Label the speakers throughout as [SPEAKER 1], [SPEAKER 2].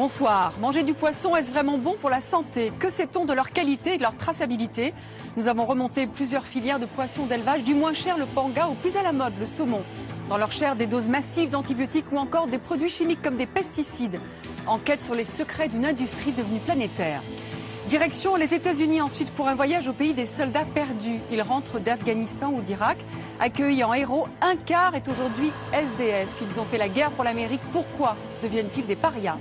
[SPEAKER 1] Bonsoir. Manger du poisson, est-ce vraiment bon pour la santé? Que sait-on de leur qualité et de leur traçabilité? Nous avons remonté plusieurs filières de poissons d'élevage, du moins cher le panga au plus à la mode le saumon. Dans leur chair, des doses massives d'antibiotiques ou encore des produits chimiques comme des pesticides. Enquête sur les secrets d'une industrie devenue planétaire. Direction les États-Unis ensuite pour un voyage au pays des soldats perdus. Ils rentrent d'Afghanistan ou d'Irak. Accueillis en héros, un quart est aujourd'hui SDF. Ils ont fait la guerre pour l'Amérique. Pourquoi deviennent-ils des parias?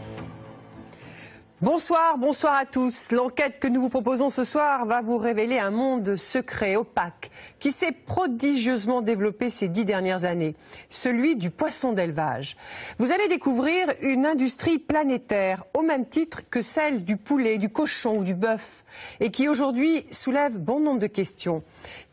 [SPEAKER 2] Bonsoir à tous. L'enquête que nous vous proposons ce soir va vous révéler un monde secret, opaque, qui s'est prodigieusement développé ces 10 dernières années, celui du poisson d'élevage. Vous allez découvrir une industrie planétaire, au même titre que celle du poulet, du cochon ou du bœuf, et qui aujourd'hui soulève bon nombre de questions.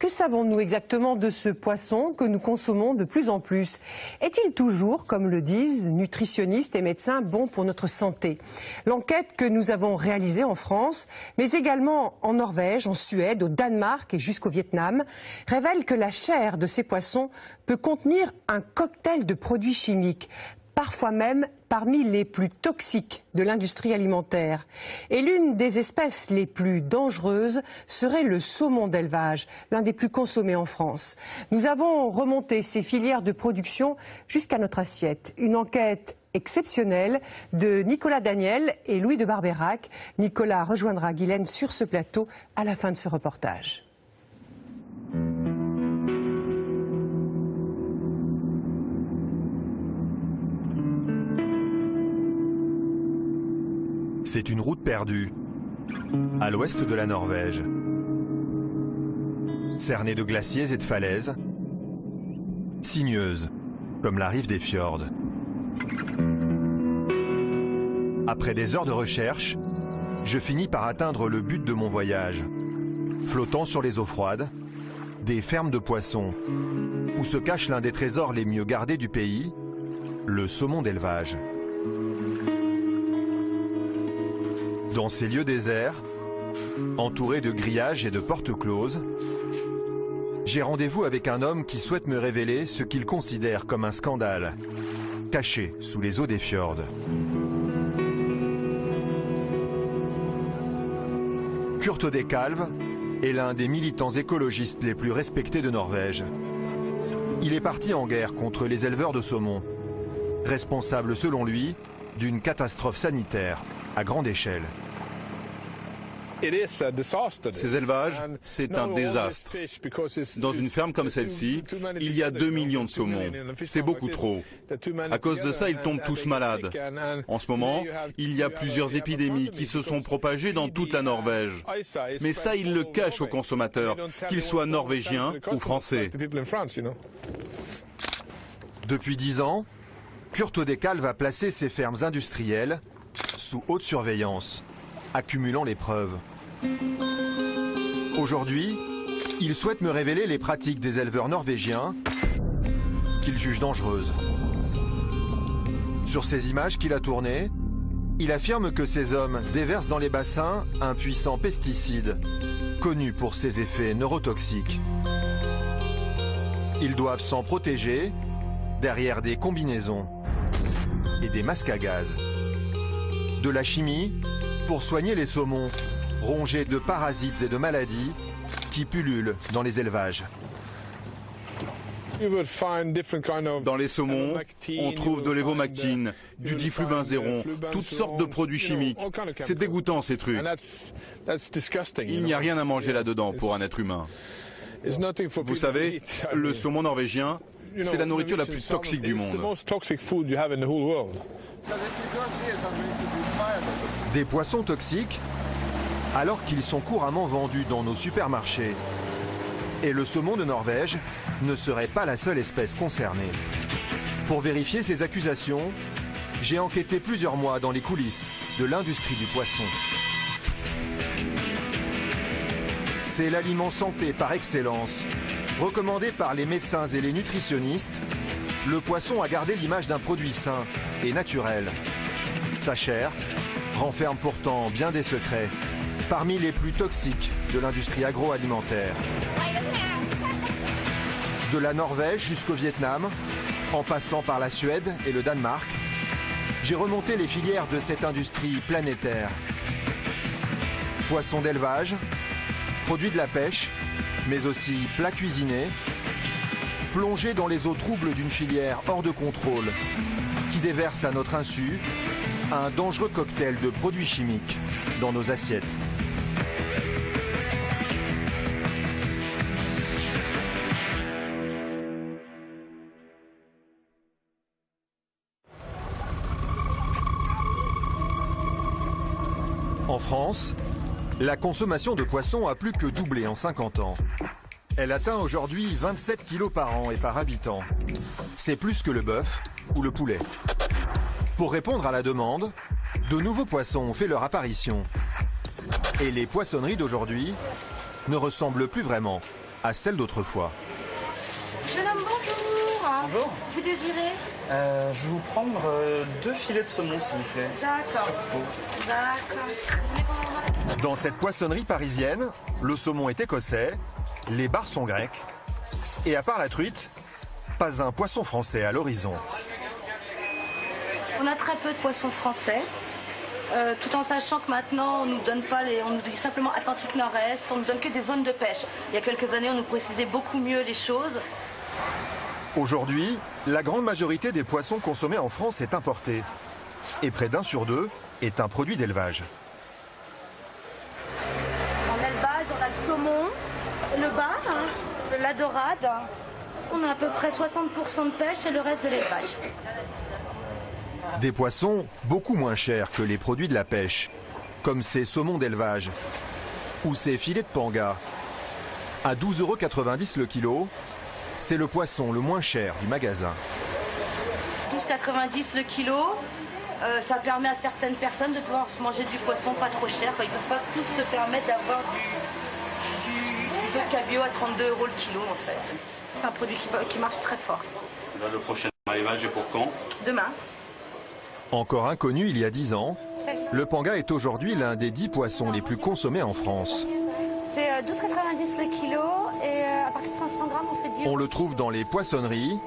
[SPEAKER 2] Que savons-nous exactement de ce poisson que nous consommons de plus en plus? Est-il toujours, comme le disent nutritionnistes et médecins, bon pour notre santé? L'enquête que nous avons réalisée en France, mais également en Norvège, en Suède, au Danemark et jusqu'au Vietnam, révèle que la chair de ces poissons peut contenir un cocktail de produits chimiques, parfois même parmi les plus toxiques de l'industrie alimentaire. Et l'une des espèces les plus dangereuses serait le saumon d'élevage, l'un des plus consommés en France. Nous avons remonté ces filières de production jusqu'à notre assiette. Une enquête exceptionnelle de Nicolas Daniel et Louis de Barbeyrac. Nicolas rejoindra Guylaine sur ce plateau à la fin de ce reportage.
[SPEAKER 3] C'est une route perdue, à l'ouest de la Norvège. Cernée de glaciers et de falaises, sinueuse, comme la rive des fjords. Après des heures de recherche, je finis par atteindre le but de mon voyage. Flottant sur les eaux froides, des fermes de poissons, où se cache l'un des trésors les mieux gardés du pays, le saumon d'élevage. Dans ces lieux déserts, entourés de grillages et de portes closes, j'ai rendez-vous avec un homme qui souhaite me révéler ce qu'il considère comme un scandale, caché sous les eaux des fjords. Kurt Odekalv est l'un des militants écologistes les plus respectés de Norvège. Il est parti en guerre contre les éleveurs de saumon, responsable selon lui d'une catastrophe sanitaire à grande échelle.
[SPEAKER 4] Ces élevages, c'est un désastre. Dans une ferme comme celle-ci, il y a 2 millions de saumons. C'est beaucoup trop. À cause de ça, ils tombent tous malades. En ce moment, il y a plusieurs épidémies qui se sont propagées dans toute la Norvège. Mais ça, ils le cachent aux consommateurs, qu'ils soient norvégiens ou français.
[SPEAKER 3] Depuis 10 ans, Kurt Odekalv va placer ses fermes industrielles sous haute surveillance, accumulant les preuves. Aujourd'hui, il souhaite me révéler les pratiques des éleveurs norvégiens qu'il juge dangereuses. Sur ces images qu'il a tournées, il affirme que ces hommes déversent dans les bassins un puissant pesticide, connu pour ses effets neurotoxiques. Ils doivent s'en protéger derrière des combinaisons et des masques à gaz. De la chimie pour soigner les saumons, rongés de parasites et de maladies qui pullulent dans les élevages.
[SPEAKER 4] Dans les saumons, on trouve de l'évomactine, du diflubenzéron, toutes sortes de produits chimiques. C'est dégoûtant ces trucs. Il n'y a rien à manger là-dedans pour un être humain. Vous savez, le saumon norvégien, c'est la nourriture la plus toxique du monde.
[SPEAKER 3] Des poissons toxiques, alors qu'ils sont couramment vendus dans nos supermarchés. Et le saumon de Norvège ne serait pas la seule espèce concernée. Pour vérifier ces accusations, j'ai enquêté plusieurs mois dans les coulisses de l'industrie du poisson. C'est l'aliment santé par excellence. Recommandé par les médecins et les nutritionnistes, le poisson a gardé l'image d'un produit sain et naturel. Sa chair renferme pourtant bien des secrets, parmi les plus toxiques de l'industrie agroalimentaire. De la Norvège jusqu'au Vietnam, en passant par la Suède et le Danemark, j'ai remonté les filières de cette industrie planétaire. Poissons d'élevage, produits de la pêche, mais aussi plats cuisinés, plongés dans les eaux troubles d'une filière hors de contrôle, qui déverse à notre insu un dangereux cocktail de produits chimiques dans nos assiettes. En France, la consommation de poissons a plus que doublé en 50 ans. Elle atteint aujourd'hui 27 kilos par an et par habitant. C'est plus que le bœuf ou le poulet. Pour répondre à la demande, de nouveaux poissons ont fait leur apparition. Et les poissonneries d'aujourd'hui ne ressemblent plus vraiment à celles d'autrefois.
[SPEAKER 5] Jeune homme, bonjour.
[SPEAKER 6] Bonjour.
[SPEAKER 5] Vous désirez
[SPEAKER 6] Je vais vous prendre 2 filets de saumon, s'il vous plaît.
[SPEAKER 5] D'accord. D'accord. Vous voulez qu'on en...
[SPEAKER 3] Dans cette poissonnerie parisienne, le saumon est écossais, les bars sont grecs, et à part la truite, pas un poisson français à l'horizon.
[SPEAKER 5] On a très peu de poissons français, tout en sachant que maintenant on nous donne pas on nous dit simplement Atlantique Nord-Est, on nous donne que des zones de pêche. Il y a quelques années, on nous précisait beaucoup mieux les choses.
[SPEAKER 3] Aujourd'hui, la grande majorité des poissons consommés en France est importée. Et près d'1 sur 2 est un produit d'élevage.
[SPEAKER 5] En élevage, on a le saumon, le bar, la dorade. On a à peu près 60% de pêche et le reste de l'élevage.
[SPEAKER 3] Des poissons beaucoup moins chers que les produits de la pêche, comme ces saumons d'élevage ou ces filets de panga. À 12,90 € le kilo, c'est le poisson le moins cher du magasin.
[SPEAKER 5] 12,90 € le kilo, ça permet à certaines personnes de pouvoir se manger du poisson pas trop cher. Ils ne peuvent pas tous se permettre d'avoir du dos de cabillaud à 32 € le kilo en fait. C'est un produit qui marche très fort.
[SPEAKER 7] Le prochain élevage est pour quand?
[SPEAKER 5] Demain.
[SPEAKER 3] Encore inconnu il y a 10 ans, le panga est aujourd'hui l'un des 10 poissons les plus consommés en France.
[SPEAKER 5] C'est 12,90 € le kilo et à partir de 500 grammes on fait 10 €.
[SPEAKER 3] On le trouve dans les poissonneries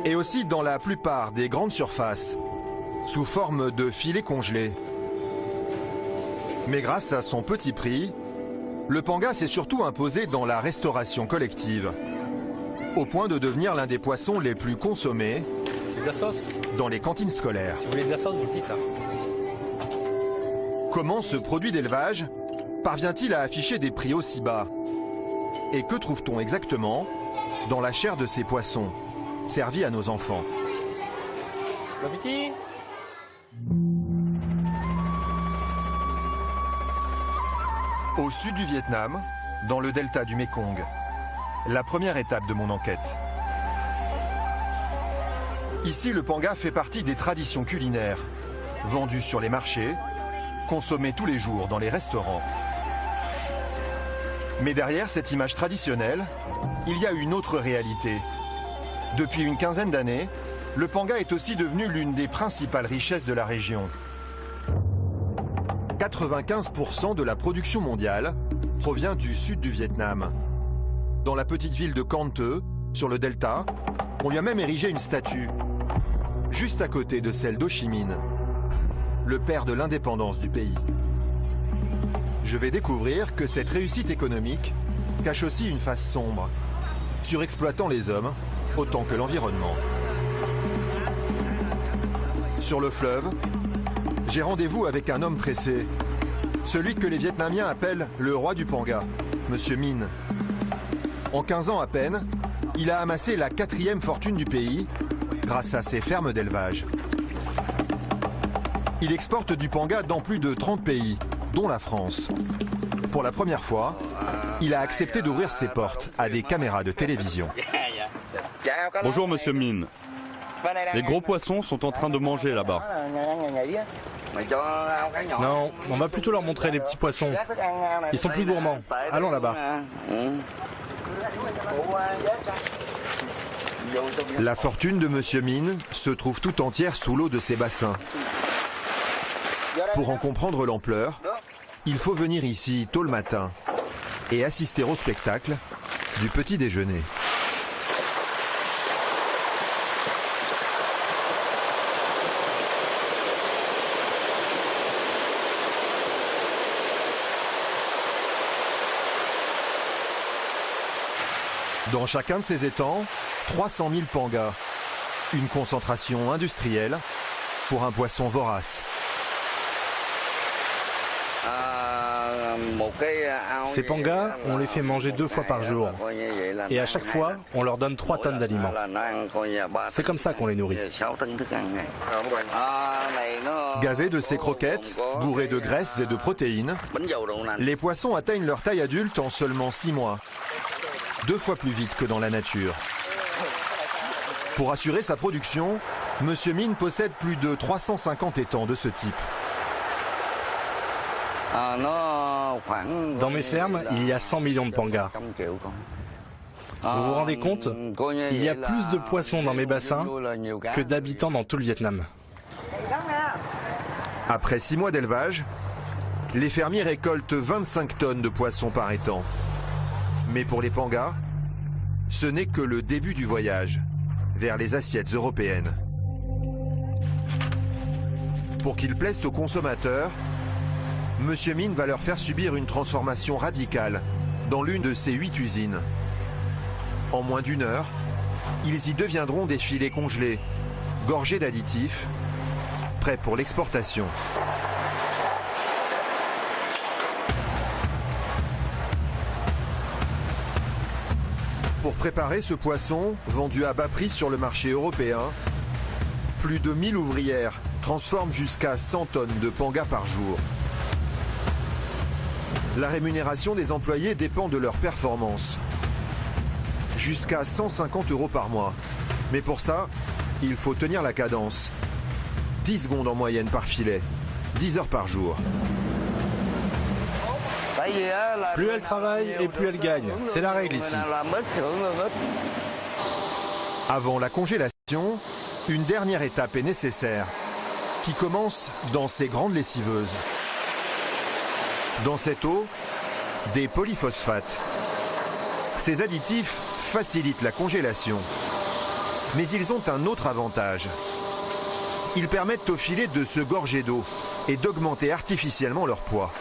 [SPEAKER 3] et aussi dans la plupart des grandes surfaces, sous forme de filets congelés. Mais grâce à son petit prix, le panga s'est surtout imposé dans la restauration collective, au point de devenir l'un des poissons les plus consommés
[SPEAKER 8] de la sauce
[SPEAKER 3] dans les cantines scolaires.
[SPEAKER 8] Si vous voulez de la sauce, vous le dites là.
[SPEAKER 3] Comment ce produit d'élevage parvient-il à afficher des prix aussi bas? Et que trouve-t-on exactement dans la chair de ces poissons, servis à nos enfants?
[SPEAKER 8] Bon appétit!
[SPEAKER 3] Au sud du Vietnam, dans le delta du Mekong, la première étape de mon enquête. Ici, le panga fait partie des traditions culinaires, vendu sur les marchés, consommé tous les jours dans les restaurants. Mais derrière cette image traditionnelle, il y a une autre réalité. Depuis une quinzaine d'années, le panga est aussi devenu l'une des principales richesses de la région. 95% de la production mondiale provient du sud du Vietnam. Dans la petite ville de Can Tho, sur le delta, on lui a même érigé une statue, juste à côté de celle d'Ho Chi Minh, le père de l'indépendance du pays. Je vais découvrir que cette réussite économique cache aussi une face sombre, surexploitant les hommes autant que l'environnement. Sur le fleuve, j'ai rendez-vous avec un homme pressé, celui que les Vietnamiens appellent le roi du panga, Monsieur Minh. En 15 ans à peine, il a amassé la 4e fortune du pays grâce à ses fermes d'élevage. Il exporte du panga dans plus de 30 pays, dont la France. Pour la première fois, il a accepté d'ouvrir ses portes à des caméras de télévision.
[SPEAKER 4] Bonjour Monsieur Minh. Les gros poissons sont en train de manger là-bas.
[SPEAKER 9] Non, on va plutôt leur montrer les petits poissons. Ils sont plus gourmands. Allons là-bas.
[SPEAKER 3] La fortune de Monsieur Minh se trouve tout entière sous l'eau de ses bassins. Pour en comprendre l'ampleur, il faut venir ici tôt le matin et assister au spectacle du petit déjeuner. Dans chacun de ces étangs, 300 000 pangas. Une concentration industrielle pour un poisson vorace.
[SPEAKER 9] Ces pangas, on les fait manger 2 fois par jour. Et à chaque fois, on leur donne 3 tonnes d'aliments. C'est comme ça qu'on les nourrit.
[SPEAKER 3] Gavés de ces croquettes, bourrées de graisses et de protéines, les poissons atteignent leur taille adulte en seulement 6 mois. 2 fois plus vite que dans la nature. Pour assurer sa production, Monsieur Mine possède plus de 350 étangs de ce type.
[SPEAKER 9] Dans mes fermes, il y a 100 millions de pangas. Vous vous rendez compte? Il y a plus de poissons dans mes bassins que d'habitants dans tout le Vietnam.
[SPEAKER 3] Après 6 mois d'élevage, les fermiers récoltent 25 tonnes de poissons par étang. Mais pour les pangas, ce n'est que le début du voyage vers les assiettes européennes. Pour qu'ils plaisent aux consommateurs, Monsieur Mine va leur faire subir une transformation radicale dans l'une de ses 8 usines. En moins d'1 heure, ils y deviendront des filets congelés, gorgés d'additifs, prêts pour l'exportation. Pour préparer ce poisson, vendu à bas prix sur le marché européen, plus de 1000 ouvrières transforment jusqu'à 100 tonnes de pangas par jour. La rémunération des employés dépend de leur performance. Jusqu'à 150 € par mois. Mais pour ça, il faut tenir la cadence. 10 secondes en moyenne par filet, 10 heures par jour.
[SPEAKER 9] Plus elle travaille et plus elle gagne. C'est la règle ici.
[SPEAKER 3] Avant la congélation, une dernière étape est nécessaire, qui commence dans ces grandes lessiveuses. Dans cette eau, des polyphosphates. Ces additifs facilitent la congélation. Mais ils ont un autre avantage. Ils permettent aux filets de se gorger d'eau et d'augmenter artificiellement leur poids.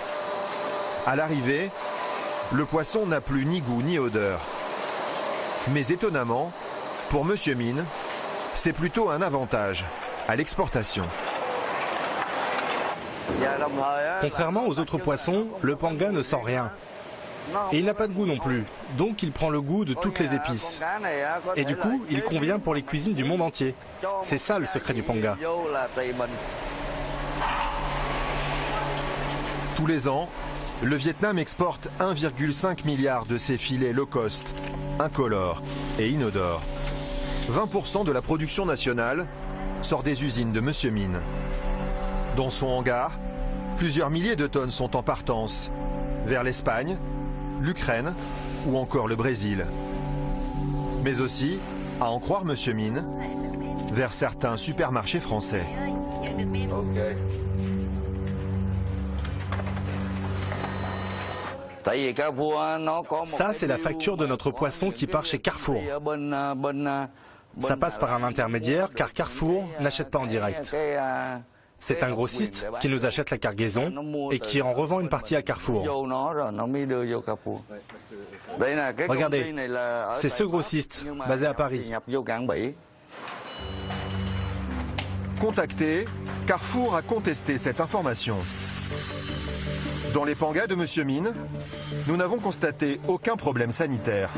[SPEAKER 3] À l'arrivée, le poisson n'a plus ni goût ni odeur. Mais étonnamment, pour Monsieur Mine, c'est plutôt un avantage à l'exportation.
[SPEAKER 9] Contrairement aux autres poissons, le panga ne sent rien. Et il n'a pas de goût non plus, donc il prend le goût de toutes les épices. Et du coup, il convient pour les cuisines du monde entier. C'est ça le secret du panga.
[SPEAKER 3] Tous les ans, le Vietnam exporte 1,5 milliard de ses filets low cost, incolores et inodores. 20% de la production nationale sort des usines de Monsieur Mine. Dans son hangar, plusieurs milliers de tonnes sont en partance vers l'Espagne, l'Ukraine ou encore le Brésil. Mais aussi, à en croire Monsieur Mine, vers certains supermarchés français.
[SPEAKER 9] Ça, c'est la facture de notre poisson qui part chez Carrefour. Ça passe par un intermédiaire car Carrefour n'achète pas en direct. C'est un grossiste qui nous achète la cargaison et qui en revend une partie à Carrefour. Regardez, c'est ce grossiste, basé à Paris.
[SPEAKER 3] Contacté, Carrefour a contesté cette information. Dans les pangas de Monsieur Mine, nous n'avons constaté aucun problème sanitaire.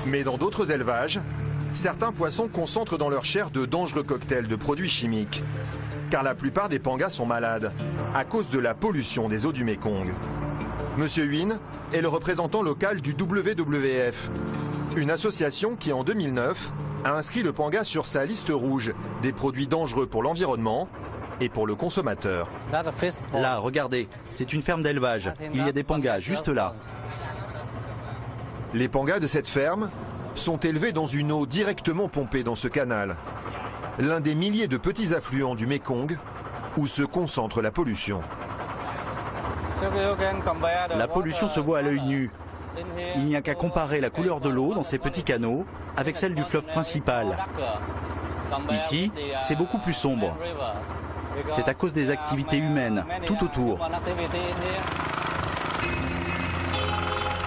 [SPEAKER 3] Mais dans d'autres élevages, certains poissons concentrent dans leur chair de dangereux cocktails de produits chimiques. Car la plupart des pangas sont malades, à cause de la pollution des eaux du Mékong. Monsieur Huynh est le représentant local du WWF, une association qui en 2009 a inscrit le panga sur sa liste rouge des produits dangereux pour l'environnement et pour le consommateur.
[SPEAKER 10] Là, regardez, c'est une ferme d'élevage. Il y a des pangas juste là.
[SPEAKER 3] Les pangas de cette ferme sont élevés dans une eau directement pompée dans ce canal, l'un des milliers de petits affluents du Mékong où se concentre la pollution.
[SPEAKER 10] La pollution se voit à l'œil nu. Il n'y a qu'à comparer la couleur de l'eau dans ces petits canaux avec celle du fleuve principal. Ici, c'est beaucoup plus sombre. C'est à cause des activités humaines, tout autour.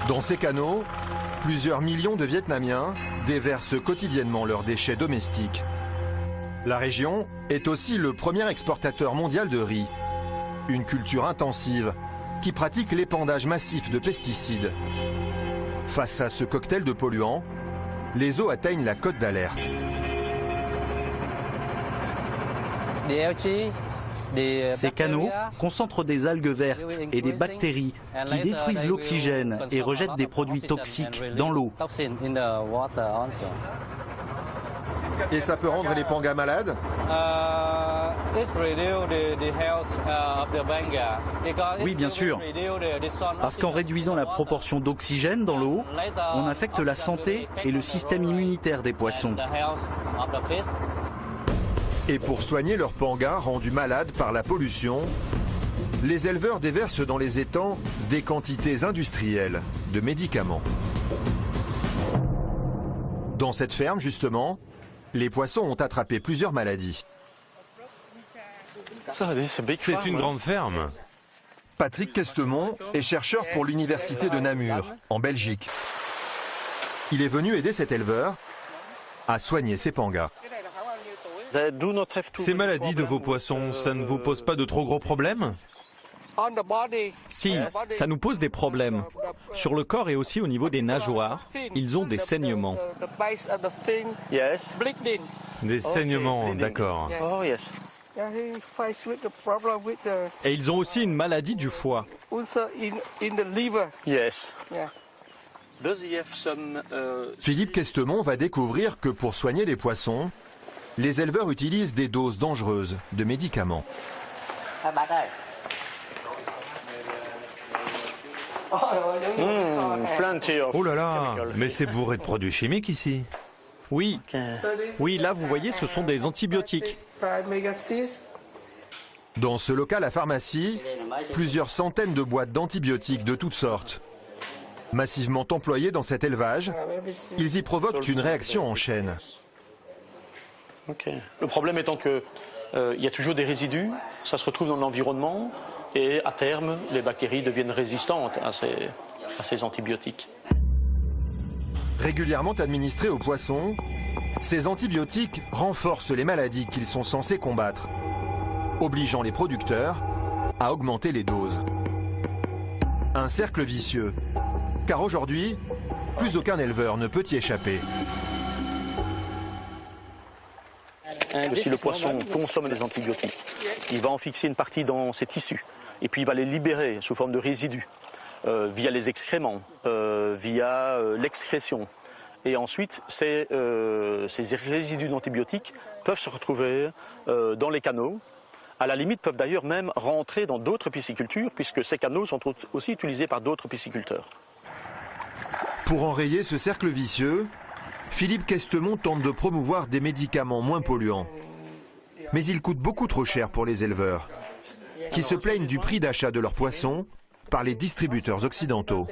[SPEAKER 3] Dans ces canaux, plusieurs millions de Vietnamiens déversent quotidiennement leurs déchets domestiques. La région est aussi le premier exportateur mondial de riz, une culture intensive qui pratique l'épandage massif de pesticides. Face à ce cocktail de polluants, les eaux atteignent la cote d'alerte.
[SPEAKER 10] Ces canaux concentrent des algues vertes et des bactéries qui détruisent l'oxygène et rejettent des produits toxiques dans l'eau.
[SPEAKER 3] Et ça peut rendre les pangas malades?
[SPEAKER 10] Oui, bien sûr. Parce qu'en réduisant la proportion d'oxygène dans l'eau, on affecte la santé et le système immunitaire des poissons.
[SPEAKER 3] Et pour soigner leurs pangas rendus malades par la pollution, les éleveurs déversent dans les étangs des quantités industrielles de médicaments. Dans cette ferme, justement, les poissons ont attrapé plusieurs maladies.
[SPEAKER 11] C'est une grande ferme.
[SPEAKER 3] Patrick Questemont est chercheur pour l'université de Namur, en Belgique. Il est venu aider cet éleveur à soigner ses pangas.
[SPEAKER 11] Ces maladies de vos poissons, ça ne vous pose pas de trop gros problèmes?
[SPEAKER 12] Si, ça nous pose des problèmes. Sur le corps et aussi au niveau des nageoires, ils ont des saignements.
[SPEAKER 11] Des saignements, d'accord.
[SPEAKER 12] Et ils ont aussi une maladie du foie.
[SPEAKER 3] Philippe Questemont va découvrir que pour soigner les poissons, les éleveurs utilisent des doses dangereuses de médicaments.
[SPEAKER 11] Oh là là, mais c'est bourré de produits chimiques ici.
[SPEAKER 12] Oui, là vous voyez, ce sont des antibiotiques.
[SPEAKER 3] Dans ce local à pharmacie, plusieurs centaines de boîtes d'antibiotiques de toutes sortes. Massivement employés dans cet élevage, ils y provoquent une réaction en chaîne.
[SPEAKER 13] Le problème étant qu'il y a toujours des résidus, ça se retrouve dans l'environnement et à terme, les bactéries deviennent résistantes à ces antibiotiques.
[SPEAKER 3] Régulièrement administrés aux poissons, ces antibiotiques renforcent les maladies qu'ils sont censés combattre, obligeant les producteurs à augmenter les doses. Un cercle vicieux, car aujourd'hui, plus aucun éleveur ne peut y échapper.
[SPEAKER 13] Si le poisson consomme des antibiotiques, il va en fixer une partie dans ses tissus et puis il va les libérer sous forme de résidus via les excréments, via l'excrétion. Et ensuite, ces résidus d'antibiotiques peuvent se retrouver dans les canaux. À la limite, peuvent d'ailleurs même rentrer dans d'autres piscicultures puisque ces canaux sont aussi utilisés par d'autres pisciculteurs.
[SPEAKER 3] Pour enrayer ce cercle vicieux, Philippe Questemont tente de promouvoir des médicaments moins polluants. Mais ils coûtent beaucoup trop cher pour les éleveurs, qui se plaignent du prix d'achat de leurs poissons par les distributeurs occidentaux.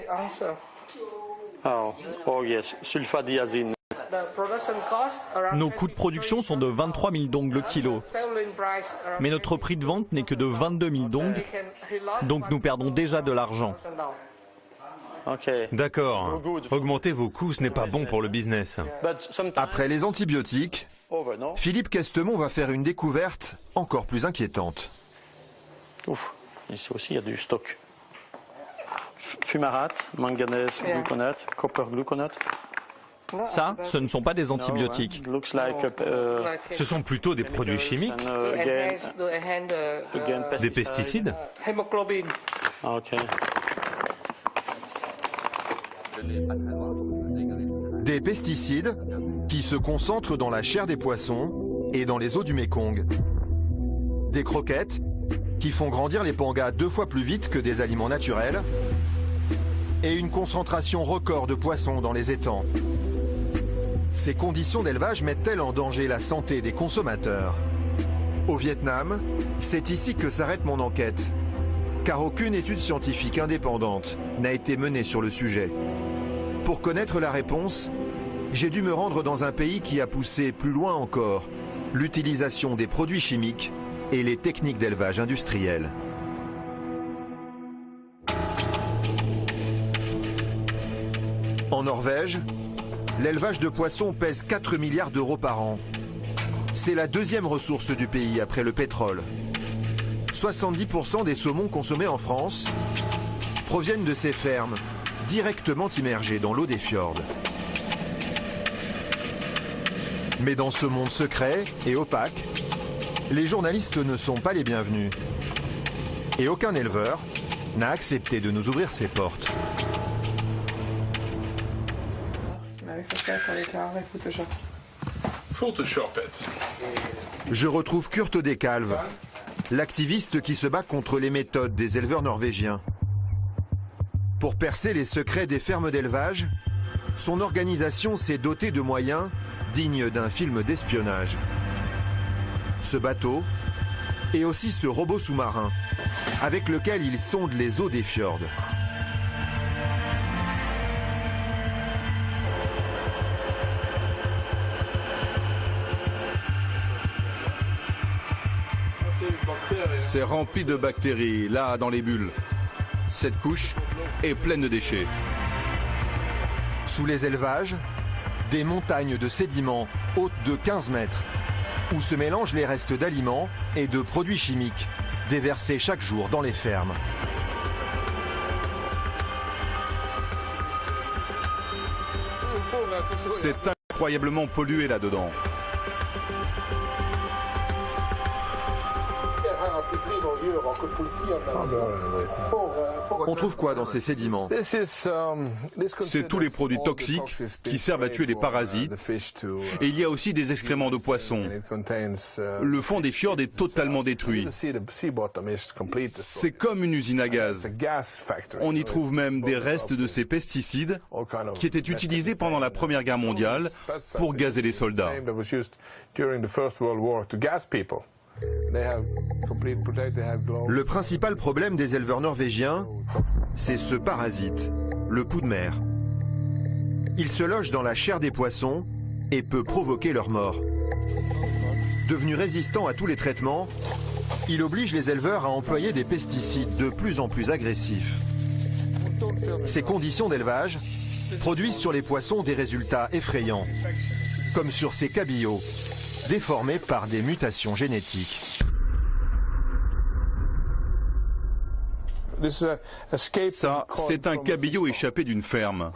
[SPEAKER 13] Sulfadiazine.
[SPEAKER 12] Nos coûts de production sont de 23 000 dong le kilo. Mais notre prix de vente n'est que de 22 000 dong, donc nous perdons déjà de l'argent.
[SPEAKER 11] D'accord. Augmenter vos coûts, ce n'est pas bon pour le business.
[SPEAKER 3] Après les antibiotiques, Philippe Questemont va faire une découverte encore plus inquiétante.
[SPEAKER 13] Ici aussi, il y a du stock. Fumarate, manganèse, gluconate, copper gluconate.
[SPEAKER 12] Ça, ce ne sont pas des antibiotiques.
[SPEAKER 11] Ce sont plutôt des produits chimiques. Des pesticides.
[SPEAKER 3] Des pesticides qui se concentrent dans la chair des poissons et dans les eaux du Mékong. Des croquettes qui font grandir les pangas 2 fois plus vite que des aliments naturels. Et une concentration record de poissons dans les étangs. Ces conditions d'élevage mettent-elles en danger la santé des consommateurs? Au Vietnam, c'est ici que s'arrête mon enquête, car aucune étude scientifique indépendante n'a été menée sur le sujet. Pour connaître la réponse, j'ai dû me rendre dans un pays qui a poussé plus loin encore l'utilisation des produits chimiques et les techniques d'élevage industriel. En Norvège, l'élevage de poissons pèse 4 milliards d'euros par an. C'est la deuxième ressource du pays après le pétrole. 70% des saumons consommés en France proviennent de ces fermes, directement immergées dans l'eau des fjords. Mais dans ce monde secret et opaque, les journalistes ne sont pas les bienvenus. Et aucun éleveur n'a accepté de nous ouvrir ses portes. Je retrouve Kurt Dekalve, l'activiste qui se bat contre les méthodes des éleveurs norvégiens. Pour percer les secrets des fermes d'élevage, son organisation s'est dotée de moyens dignes d'un film d'espionnage. Ce bateau et aussi ce robot sous-marin avec lequel il sonde les eaux des fjords.
[SPEAKER 4] C'est rempli de bactéries, là, dans les bulles. Cette couche est pleine de déchets.
[SPEAKER 3] Sous les élevages, des montagnes de sédiments hautes de 15 mètres, où se mélangent les restes d'aliments et de produits chimiques, déversés chaque jour dans les fermes.
[SPEAKER 4] C'est incroyablement pollué là-dedans.
[SPEAKER 3] On trouve quoi dans ces sédiments?
[SPEAKER 4] C'est tous les produits toxiques qui servent à tuer les parasites. Et il y a aussi des excréments de poissons. Le fond des fjords est totalement détruit. C'est comme une usine à gaz. On y trouve même des restes de ces pesticides qui étaient utilisés pendant la Première Guerre mondiale pour gazer les soldats.
[SPEAKER 3] Le principal problème des éleveurs norvégiens, c'est ce parasite, le pou de mer. Il se loge dans la chair des poissons et peut provoquer leur mort. Devenu résistant à tous les traitements, il oblige les éleveurs à employer des pesticides de plus en plus agressifs. Ces conditions d'élevage produisent sur les poissons des résultats effrayants, comme sur ces cabillots, déformés par des mutations génétiques.
[SPEAKER 4] Ça, c'est un cabillaud échappé d'une ferme.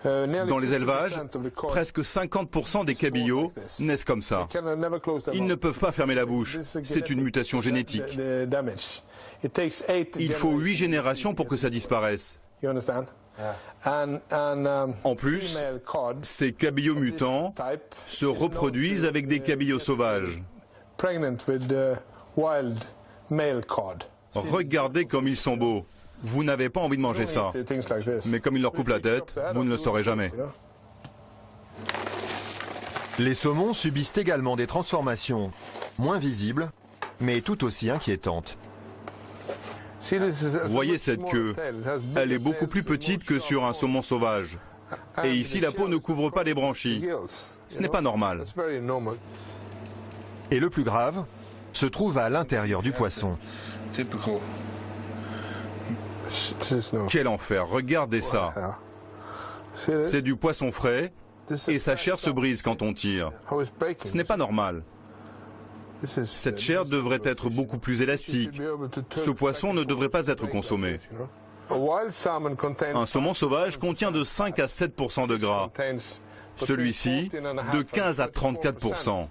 [SPEAKER 4] Dans les élevages, presque 50% des cabillots naissent comme ça. Ils ne peuvent pas fermer la bouche. C'est une mutation génétique. Il faut 8 générations pour que ça disparaisse. En plus, ces cabillots mutants se reproduisent avec des cabillots sauvages. Regardez comme ils sont beaux. Vous n'avez pas envie de manger ça. Mais comme ils leur coupent la tête, vous ne le saurez jamais.
[SPEAKER 3] Les saumons subissent également des transformations moins visibles, mais tout aussi inquiétantes.
[SPEAKER 4] Voyez cette queue. Elle est beaucoup plus petite que sur un saumon sauvage. Et ici, la peau ne couvre pas les branchies. Ce n'est pas normal.
[SPEAKER 3] Et le plus grave se trouve à l'intérieur du poisson.
[SPEAKER 4] Quel enfer, regardez ça. C'est du poisson frais et sa chair se brise quand on tire. Ce n'est pas normal. Cette chair devrait être beaucoup plus élastique. Ce poisson ne devrait pas être consommé. Un saumon sauvage contient de 5 à 7% de gras. Celui-ci, de 15 à 34%.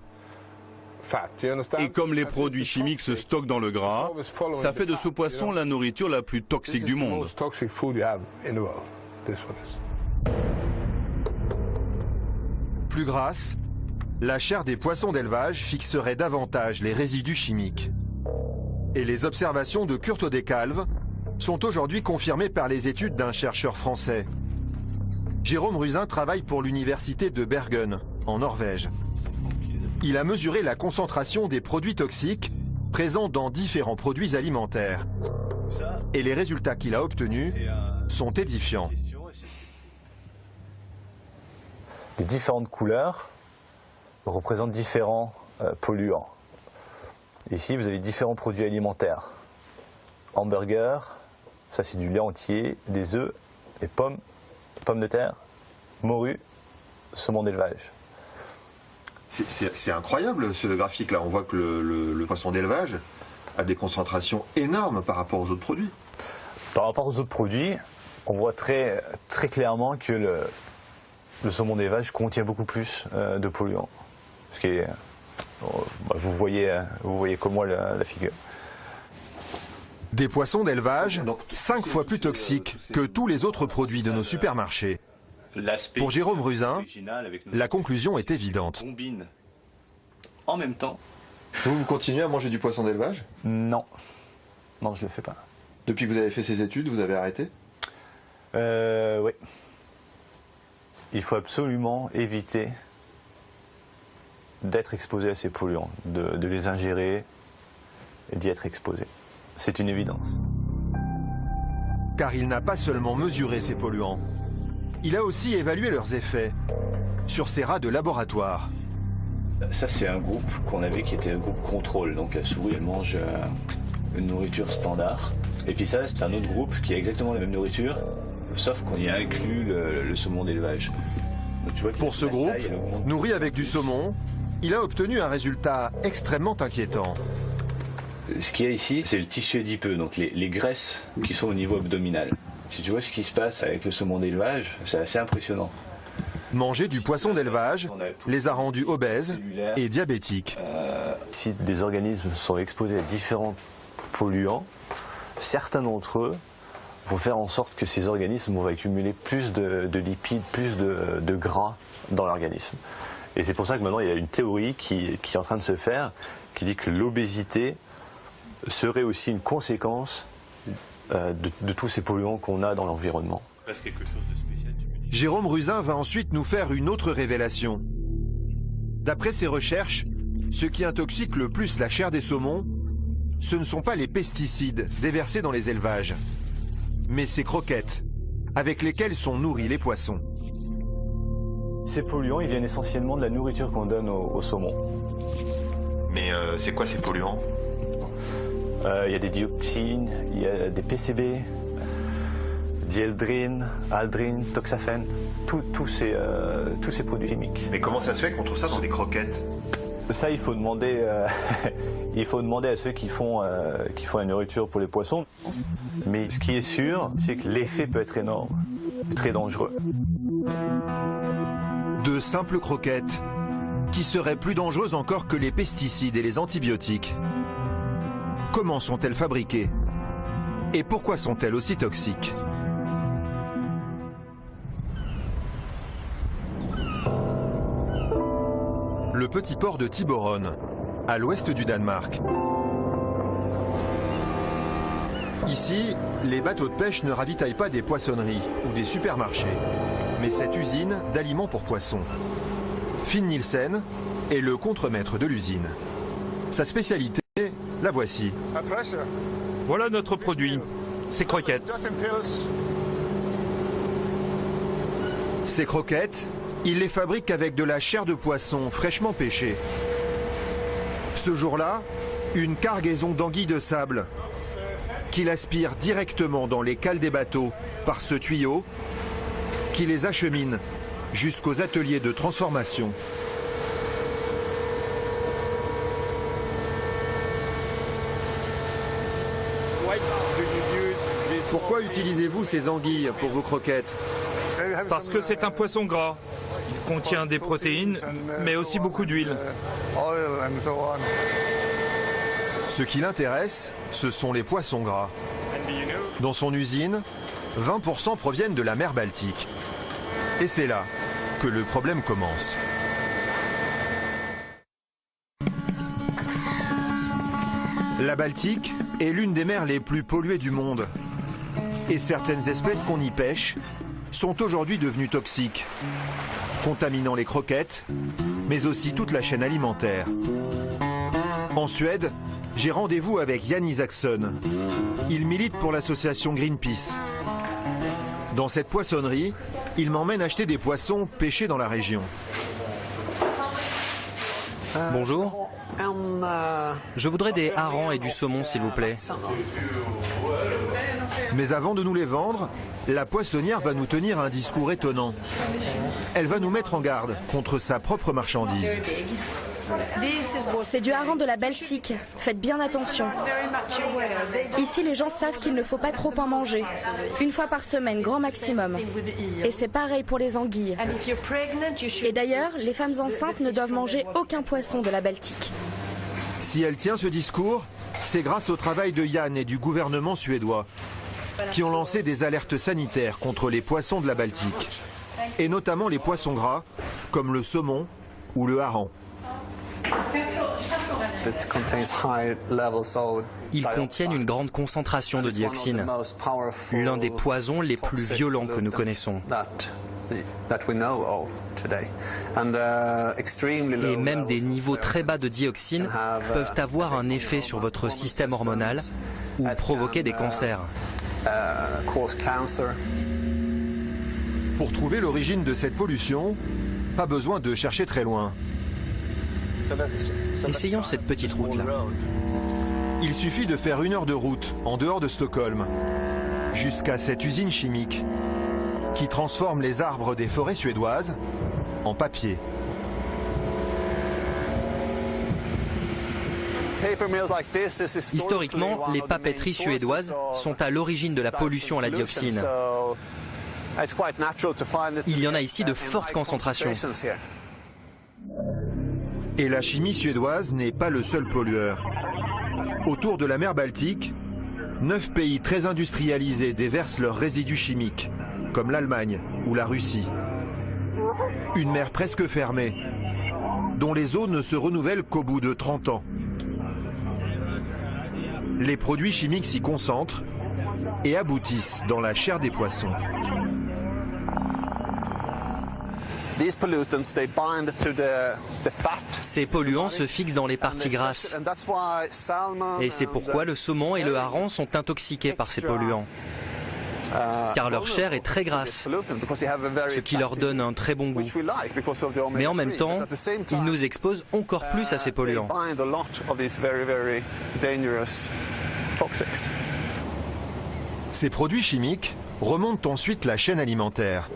[SPEAKER 4] Et comme les produits chimiques se stockent dans le gras, ça fait de ce poisson la nourriture la plus toxique du monde.
[SPEAKER 3] Plus grasse, la chair des poissons d'élevage fixerait davantage les résidus chimiques. Et les observations de Kurt Dekalve sont aujourd'hui confirmées par les études d'un chercheur français. Jérôme Ruzin travaille pour l'université de Bergen, en Norvège. Il a mesuré la concentration des produits toxiques présents dans différents produits alimentaires. Et les résultats qu'il a obtenus sont édifiants.
[SPEAKER 14] Les différentes couleurs représentent différents polluants. Ici, vous avez différents produits alimentaires. Hamburger, ça c'est du lait entier, des œufs, des pommes pommes de terre, morue, saumon d'élevage.
[SPEAKER 3] C'est incroyable ce graphique-là. On voit que le poisson d'élevage a des concentrations énormes par rapport aux autres produits.
[SPEAKER 14] Par rapport aux autres produits, on voit très clairement que le saumon d'élevage contient beaucoup plus de polluants. Ce qui est, vous voyez comme moi la figure.
[SPEAKER 3] Des poissons d'élevage 5 fois plus toxiques que tous les autres produits de nos supermarchés. Pour Jérôme Ruzin, la conclusion est évidente.
[SPEAKER 14] En même temps.
[SPEAKER 3] Vous continuez à manger du poisson d'élevage?
[SPEAKER 14] Non. Non, je ne le fais pas.
[SPEAKER 3] Depuis que vous avez fait ces études, vous avez arrêté?
[SPEAKER 14] Oui. Il faut absolument éviter d'être exposé à ces polluants, de les ingérer et d'y être exposé. C'est une évidence.
[SPEAKER 3] Car il n'a pas seulement mesuré ces polluants, il a aussi évalué leurs effets sur ces rats de laboratoire.
[SPEAKER 14] Ça, c'est un groupe qu'on avait qui était un groupe contrôle. Donc la souris, elle mange une nourriture standard. Et puis ça, c'est un autre groupe qui a exactement la même nourriture, sauf qu'on y a inclus le saumon d'élevage.
[SPEAKER 3] Pour ce groupe, nourri avec du saumon, il a obtenu un résultat extrêmement inquiétant.
[SPEAKER 14] Ce qu'il y a ici, c'est le tissu adipeux, donc les graisses qui sont au niveau abdominal. Si tu vois ce qui se passe avec le saumon d'élevage, c'est assez impressionnant.
[SPEAKER 3] Manger du poisson d'élevage les a rendus obèses et diabétiques.
[SPEAKER 14] Si des organismes sont exposés à différents polluants, certains d'entre eux vont faire en sorte que ces organismes vont accumuler plus de lipides, plus de gras dans l'organisme. Et c'est pour ça que maintenant il y a une théorie qui est en train de se faire, qui dit que l'obésité serait aussi une conséquence de tous ces polluants qu'on a dans l'environnement.
[SPEAKER 3] Jérôme Ruzin va ensuite nous faire une autre révélation. D'après ses recherches, ce qui intoxique le plus la chair des saumons, ce ne sont pas les pesticides déversés dans les élevages, mais ces croquettes avec lesquelles sont nourris les poissons.
[SPEAKER 14] Ces polluants, ils viennent essentiellement de la nourriture qu'on donne au saumon.
[SPEAKER 3] Mais c'est quoi ces polluants?
[SPEAKER 14] Il y a des dioxines, il y a des PCB, dieldrine, aldrine, toxaphène, tous ces produits chimiques.
[SPEAKER 3] Mais comment ça se fait qu'on trouve ça dans des croquettes?
[SPEAKER 14] Ça, il faut demander, à ceux qui font la nourriture pour les poissons. Mais ce qui est sûr, c'est que l'effet peut être énorme, très dangereux.
[SPEAKER 3] De simples croquettes qui seraient plus dangereuses encore que les pesticides et les antibiotiques. Comment sont-elles fabriquées? Et pourquoi sont-elles aussi toxiques? Le petit port de Tiburon, à l'ouest du Danemark. Ici, les bateaux de pêche ne ravitaillent pas des poissonneries ou des supermarchés, mais cette usine d'aliments pour poissons. Finn Nielsen est le contremaître de l'usine. Sa spécialité, la voici.
[SPEAKER 11] Voilà notre produit, ces croquettes.
[SPEAKER 3] Ces croquettes, il les fabrique avec de la chair de poisson fraîchement pêchée. Ce jour-là, une cargaison d'anguilles de sable qu'il aspire directement dans les cales des bateaux par ce tuyau qui les achemine jusqu'aux ateliers de transformation. Pourquoi utilisez-vous ces anguilles pour vos croquettes?
[SPEAKER 11] Parce que c'est un poisson gras. Il contient des protéines, mais aussi beaucoup d'huile.
[SPEAKER 3] Ce qui l'intéresse, ce sont les poissons gras. Dans son usine, 20% proviennent de la mer Baltique. Et c'est là que le problème commence. La Baltique est l'une des mers les plus polluées du monde. Et certaines espèces qu'on y pêche sont aujourd'hui devenues toxiques, contaminant les croquettes, mais aussi toute la chaîne alimentaire. En Suède, j'ai rendez-vous avec Jan Isaksson. Il milite pour l'association Greenpeace. Dans cette poissonnerie, il m'emmène acheter des poissons pêchés dans la région.
[SPEAKER 15] Bonjour. Je voudrais des harengs et du saumon, s'il vous plaît.
[SPEAKER 3] Mais avant de nous les vendre, la poissonnière va nous tenir un discours étonnant. Elle va nous mettre en garde contre sa propre marchandise.
[SPEAKER 16] C'est du hareng de la Baltique. Faites bien attention. Ici, les gens savent qu'il ne faut pas trop en manger. Une fois par semaine, grand maximum. Et c'est pareil pour les anguilles. Et d'ailleurs, les femmes enceintes ne doivent manger aucun poisson de la Baltique.
[SPEAKER 3] Si elle tient ce discours, c'est grâce au travail de Yann et du gouvernement suédois, qui ont lancé des alertes sanitaires contre les poissons de la Baltique, et notamment les poissons gras, comme le saumon ou le hareng.
[SPEAKER 15] Ils contiennent une grande concentration de dioxine, l'un des poisons les plus violents que nous connaissons. Et même des niveaux très bas de dioxine peuvent avoir un effet sur votre système hormonal ou provoquer des cancers.
[SPEAKER 3] Pour trouver l'origine de cette pollution, pas besoin de chercher très loin.
[SPEAKER 15] Essayons cette petite route-là.
[SPEAKER 3] Il suffit de faire 1 heure de route en dehors de Stockholm, jusqu'à cette usine chimique qui transforme les arbres des forêts suédoises en papier.
[SPEAKER 15] Historiquement, les papeteries suédoises sont à l'origine de la pollution à la dioxine. Il y en a ici de fortes concentrations.
[SPEAKER 3] Et la chimie suédoise n'est pas le seul pollueur. Autour de la mer Baltique, 9 pays très industrialisés déversent leurs résidus chimiques, comme l'Allemagne ou la Russie. Une mer presque fermée, dont les eaux ne se renouvellent qu'au bout de 30 ans. Les produits chimiques s'y concentrent et aboutissent dans la chair des poissons.
[SPEAKER 15] Ces polluants se fixent dans les parties grasses. Et c'est pourquoi le saumon et le hareng sont intoxiqués par ces polluants. Car leur chair est très grasse, ce qui leur donne un très bon goût. Mais en même temps, ils nous exposent encore plus à ces polluants.
[SPEAKER 3] Ces produits chimiques remontent ensuite la chaîne alimentaire.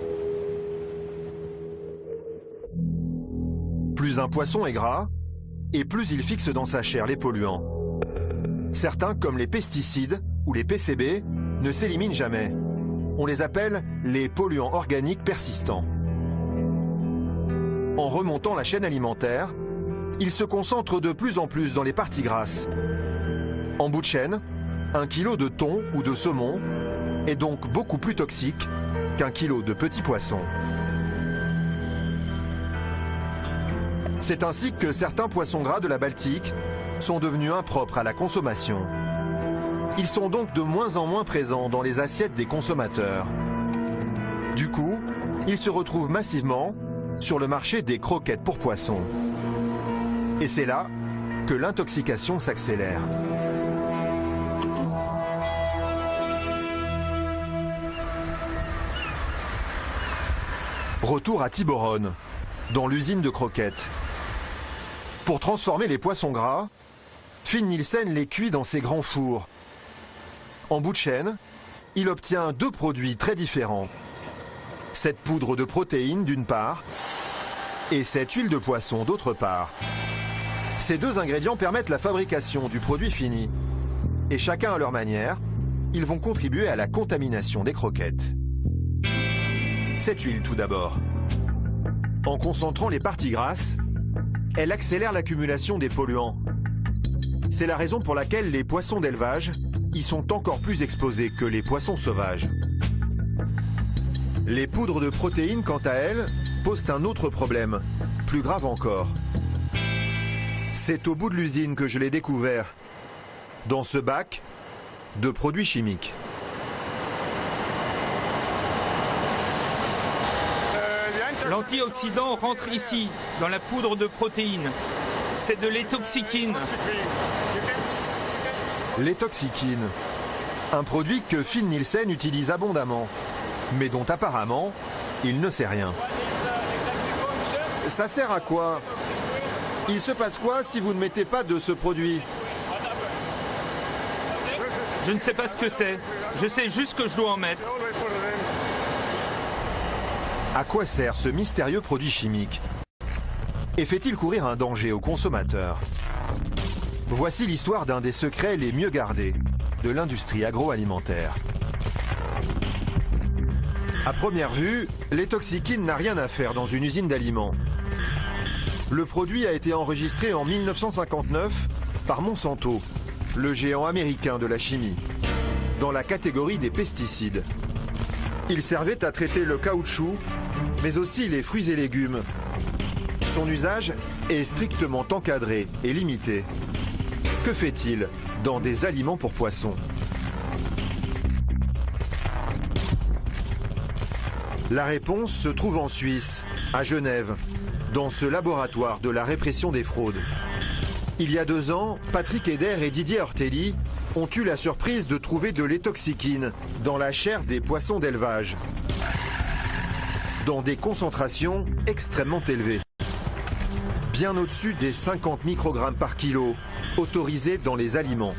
[SPEAKER 3] Plus un poisson est gras, et plus il fixe dans sa chair les polluants. Certains, comme les pesticides ou les PCB, ne s'éliminent jamais. On les appelle les polluants organiques persistants. En remontant la chaîne alimentaire, ils se concentrent de plus en plus dans les parties grasses. En bout de chaîne, 1 kilo de thon ou de saumon est donc beaucoup plus toxique qu'1 kilo de petits poissons. C'est ainsi que certains poissons gras de la Baltique sont devenus impropres à la consommation. Ils sont donc de moins en moins présents dans les assiettes des consommateurs. Du coup, ils se retrouvent massivement sur le marché des croquettes pour poissons. Et c'est là que l'intoxication s'accélère. Retour à Tiburon, dans l'usine de croquettes. Pour transformer les poissons gras, Finn Nielsen les cuit dans ses grands fours. En bout de chaîne, il obtient 2 produits très différents. Cette poudre de protéines d'une part, et cette huile de poisson d'autre part. Ces 2 ingrédients permettent la fabrication du produit fini. Et chacun à leur manière, ils vont contribuer à la contamination des croquettes. Cette huile tout d'abord. En concentrant les parties grasses, elle accélère l'accumulation des polluants. C'est la raison pour laquelle les poissons d'élevage y sont encore plus exposés que les poissons sauvages. Les poudres de protéines, quant à elles, posent un autre problème, plus grave encore. C'est au bout de l'usine que je l'ai découvert, dans ce bac de produits chimiques.
[SPEAKER 11] L'antioxydant rentre ici, dans la poudre de protéines. C'est de l'étoxychine.
[SPEAKER 3] L'étoxychine, un produit que Finn Nielsen utilise abondamment, mais dont apparemment, il ne sait rien. Ça sert à quoi? Il se passe quoi si vous ne mettez pas de ce produit?
[SPEAKER 11] Je ne sais pas ce que c'est. Je sais juste que je dois en mettre.
[SPEAKER 3] À quoi sert ce mystérieux produit chimique? Et fait-il courir un danger aux consommateurs? Voici l'histoire d'un des secrets les mieux gardés de l'industrie agroalimentaire. À première vue, l'étoxyquine n'a rien à faire dans une usine d'aliments. Le produit a été enregistré en 1959 par Monsanto, le géant américain de la chimie, dans la catégorie des pesticides. Il servait à traiter le caoutchouc, mais aussi les fruits et légumes. Son usage est strictement encadré et limité. Que fait-il dans des aliments pour poissons? La réponse se trouve en Suisse, à Genève, dans ce laboratoire de la répression des fraudes. Il y a 2 ans, Patrick Eder et Didier Ortelli ont eu la surprise de trouver de l'étoxyquine dans la chair des poissons d'élevage, dans des concentrations extrêmement élevées, bien au-dessus des 50 microgrammes par kilo autorisés dans les aliments.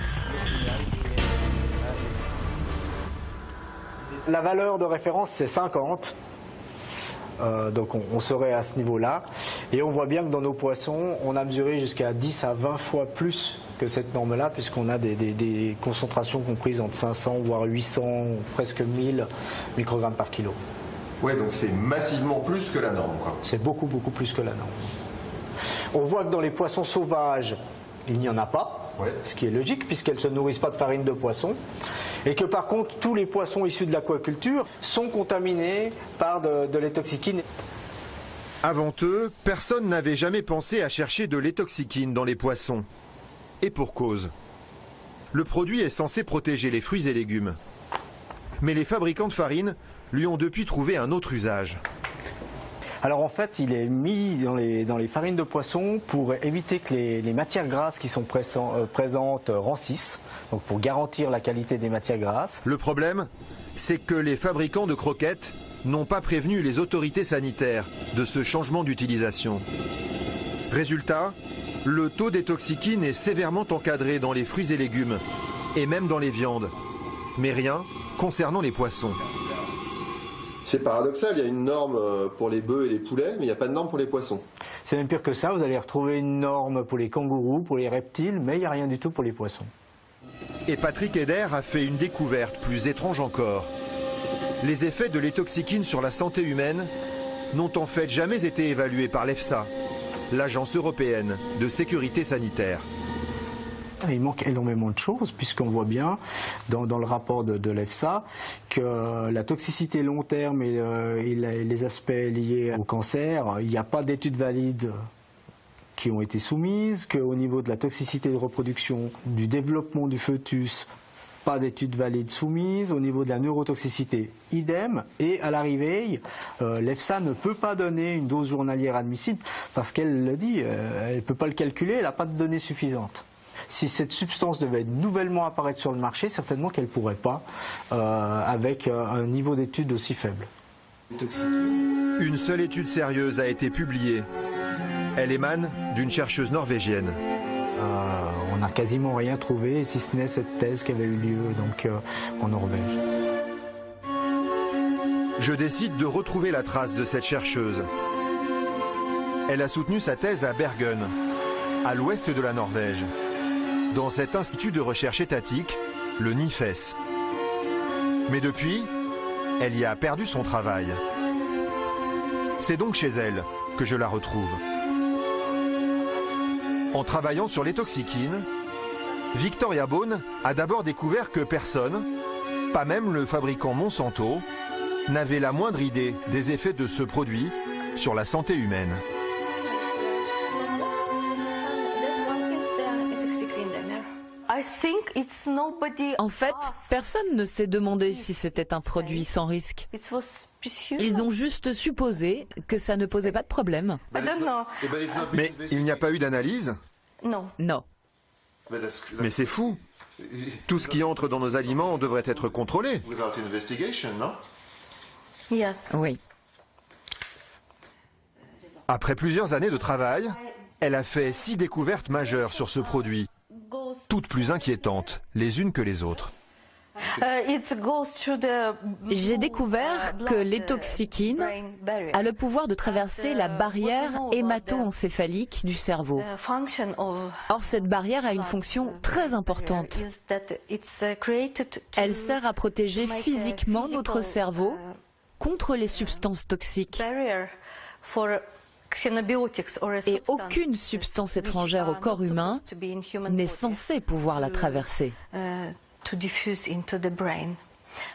[SPEAKER 17] La valeur de référence, c'est 50. Donc on serait à ce niveau-là. Et on voit bien que dans nos poissons, on a mesuré jusqu'à 10 à 20 fois plus que cette norme-là, puisqu'on a des concentrations comprises entre 500 voire 800, presque 1000 microgrammes par kilo.
[SPEAKER 3] Ouais, donc c'est massivement plus que la norme, quoi.
[SPEAKER 17] C'est beaucoup plus que la norme. On voit que dans les poissons sauvages, il n'y en a pas, ce qui est logique puisqu'elles ne se nourrissent pas de farine de poisson. Et que par contre, tous les poissons issus de l'aquaculture sont contaminés par de l'étoxyquine.
[SPEAKER 3] Avant eux, personne n'avait jamais pensé à chercher de l'étoxyquine dans les poissons. Et pour cause. Le produit est censé protéger les fruits et légumes. Mais les fabricants de farine lui ont depuis trouvé un autre usage.
[SPEAKER 17] Alors en fait, il est mis dans les farines de poisson pour éviter que les matières grasses qui sont présentes rancissent, donc pour garantir la qualité des matières grasses.
[SPEAKER 3] Le problème, c'est que les fabricants de croquettes n'ont pas prévenu les autorités sanitaires de ce changement d'utilisation. Résultat, le taux d'étoxyquine est sévèrement encadré dans les fruits et légumes, et même dans les viandes, mais rien concernant les poissons.
[SPEAKER 18] C'est paradoxal, il y a une norme pour les bœufs et les poulets, mais il n'y a pas de norme pour les poissons.
[SPEAKER 17] C'est même pire que ça, vous allez retrouver une norme pour les kangourous, pour les reptiles, mais il n'y a rien du tout pour les poissons.
[SPEAKER 3] Et Patrick Eder a fait une découverte plus étrange encore. Les effets de l'étoxyquine sur la santé humaine n'ont en fait jamais été évalués par l'EFSA, l'Agence européenne de sécurité sanitaire.
[SPEAKER 17] Il manque énormément de choses puisqu'on voit bien dans le rapport de l'EFSA que la toxicité long terme et les aspects liés au cancer, il n'y a pas d'études valides qui ont été soumises, qu'au niveau de la toxicité de reproduction, du développement du fœtus, pas d'études valides soumises, au niveau de la neurotoxicité, idem, et à l'arrivée, l'EFSA ne peut pas donner une dose journalière admissible parce qu'elle le dit, elle ne peut pas le calculer, elle n'a pas de données suffisantes. Si cette substance devait nouvellement apparaître sur le marché, certainement qu'elle ne pourrait pas, avec un niveau d'étude aussi faible.
[SPEAKER 3] Une seule étude sérieuse a été publiée. Elle émane d'une chercheuse norvégienne.
[SPEAKER 17] On n'a quasiment rien trouvé, si ce n'est cette thèse qui avait eu lieu donc, en Norvège.
[SPEAKER 3] Je décide de retrouver la trace de cette chercheuse. Elle a soutenu sa thèse à Bergen, à l'ouest de la Norvège, dans cet institut de recherche étatique, le NIFES. Mais depuis, elle y a perdu son travail. C'est donc chez elle que je la retrouve. En travaillant sur l'étoxyquine, Victoria Bone a d'abord découvert que personne, pas même le fabricant Monsanto, n'avait la moindre idée des effets de ce produit sur la santé humaine.
[SPEAKER 19] En fait, personne ne s'est demandé si c'était un produit sans risque. Ils ont juste supposé que ça ne posait pas de problème.
[SPEAKER 3] Mais il n'y a pas eu d'analyse ?
[SPEAKER 19] Non. Non.
[SPEAKER 3] Mais c'est fou. Tout ce qui entre dans nos aliments devrait être contrôlé.
[SPEAKER 19] Oui.
[SPEAKER 3] Après plusieurs années de travail, elle a fait 6 découvertes majeures sur ce produit, toutes plus inquiétantes les unes que les autres.
[SPEAKER 19] J'ai découvert que l'étoxychine a le pouvoir de traverser la barrière hémato-encéphalique du cerveau. Or, cette barrière a une fonction très importante. Elle sert à protéger physiquement notre cerveau contre les substances toxiques. Et aucune substance étrangère au corps humain n'est censée pouvoir la traverser.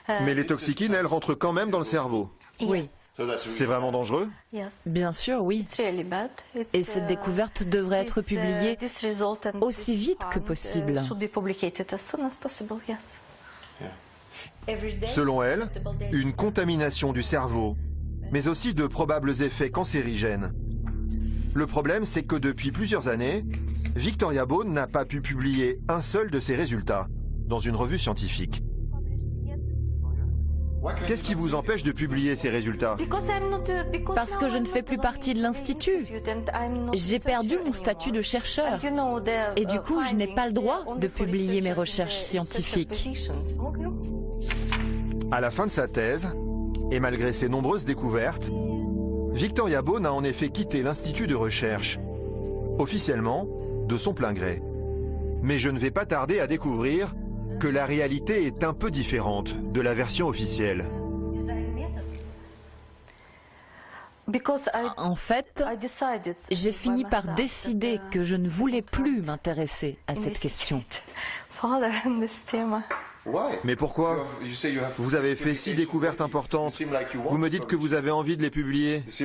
[SPEAKER 3] Mais les toxines, elles rentrent quand même dans le cerveau.
[SPEAKER 19] Oui.
[SPEAKER 3] C'est vraiment dangereux?
[SPEAKER 19] Bien sûr, oui. Et cette découverte devrait être publiée aussi vite que possible.
[SPEAKER 3] Selon elle, une contamination du cerveau, mais aussi de probables effets cancérigènes. Le problème, c'est que depuis plusieurs années, Victoria Bone n'a pas pu publier un seul de ses résultats dans une revue scientifique. Qu'est-ce qui vous empêche de publier ces résultats?
[SPEAKER 19] Parce que je ne fais plus partie de l'Institut. J'ai perdu mon statut de chercheur. Et du coup, je n'ai pas le droit de publier mes recherches scientifiques.
[SPEAKER 3] À la fin de sa thèse, et malgré ses nombreuses découvertes, Victoria Bone a en effet quitté l'Institut de recherche, officiellement de son plein gré. Mais je ne vais pas tarder à découvrir que la réalité est un peu différente de la version officielle.
[SPEAKER 19] En fait, j'ai fini par décider que je ne voulais plus m'intéresser à cette question.
[SPEAKER 3] Mais pourquoi? Vous avez fait 6 découvertes importantes. Vous me dites que vous avez envie de les publier.
[SPEAKER 19] Si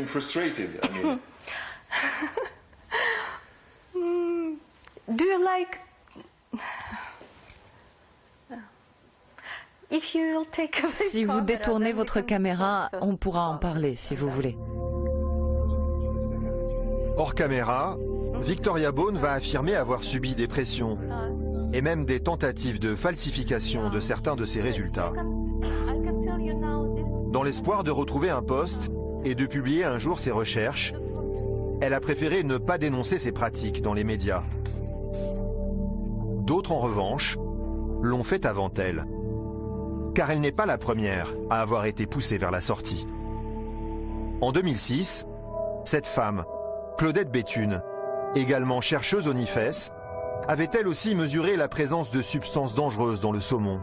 [SPEAKER 19] vous détournez votre caméra, on pourra en parler si vous voulez.
[SPEAKER 3] Hors caméra, Victoria Bone va affirmer avoir subi des pressions et même des tentatives de falsification de certains de ses résultats. Dans l'espoir de retrouver un poste et de publier un jour ses recherches, elle a préféré ne pas dénoncer ses pratiques dans les médias. D'autres, en revanche, l'ont fait avant elle. Car elle n'est pas la première à avoir été poussée vers la sortie. En 2006, cette femme, Claudette Béthune, également chercheuse au NIFES, avait elle aussi mesuré la présence de substances dangereuses dans le saumon.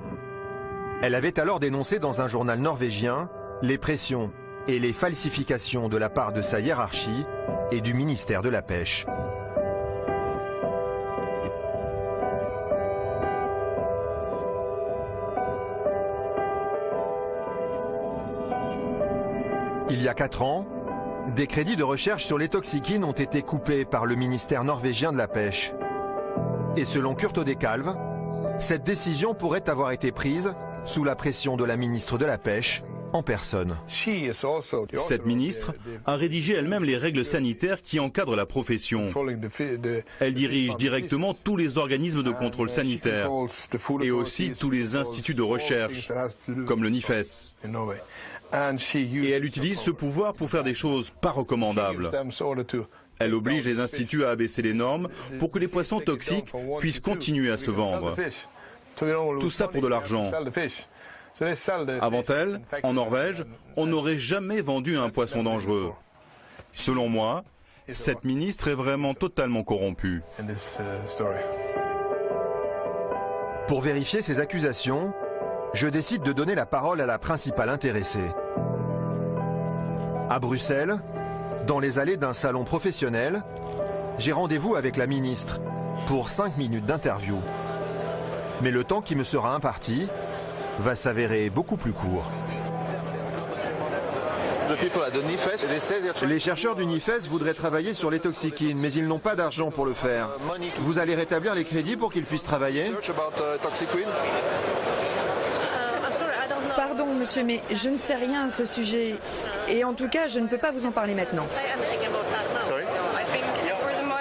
[SPEAKER 3] Elle avait alors dénoncé dans un journal norvégien les pressions et les falsifications de la part de sa hiérarchie et du ministère de la Pêche. Il y a 4 ans, des crédits de recherche sur les toxines ont été coupés par le ministère norvégien de la Pêche. Et selon Kurt Odekalv, cette décision pourrait avoir été prise sous la pression de la ministre de la Pêche en personne.
[SPEAKER 4] Cette ministre a rédigé elle-même les règles sanitaires qui encadrent la profession. Elle dirige directement tous les organismes de contrôle sanitaire et aussi tous les instituts de recherche, comme le NIFES. Et elle utilise ce pouvoir pour faire des choses pas recommandables. Elle oblige les instituts à abaisser les normes pour que les poissons toxiques puissent continuer à se vendre. Tout ça pour de l'argent. Avant elle, en Norvège, on n'aurait jamais vendu un poisson dangereux. Selon moi, cette ministre est vraiment totalement corrompue.
[SPEAKER 3] Pour vérifier ces accusations, je décide de donner la parole à la principale intéressée. À Bruxelles, dans les allées d'un salon professionnel, j'ai rendez-vous avec la ministre pour 5 minutes d'interview. Mais le temps qui me sera imparti va s'avérer beaucoup plus court. Les chercheurs du NIFES voudraient travailler sur les toxines, mais ils n'ont pas d'argent pour le faire. Vous allez rétablir les crédits pour qu'ils puissent travailler?
[SPEAKER 20] Pardon, monsieur, mais je ne sais rien à ce sujet. Et en tout cas, je ne peux pas vous en parler maintenant.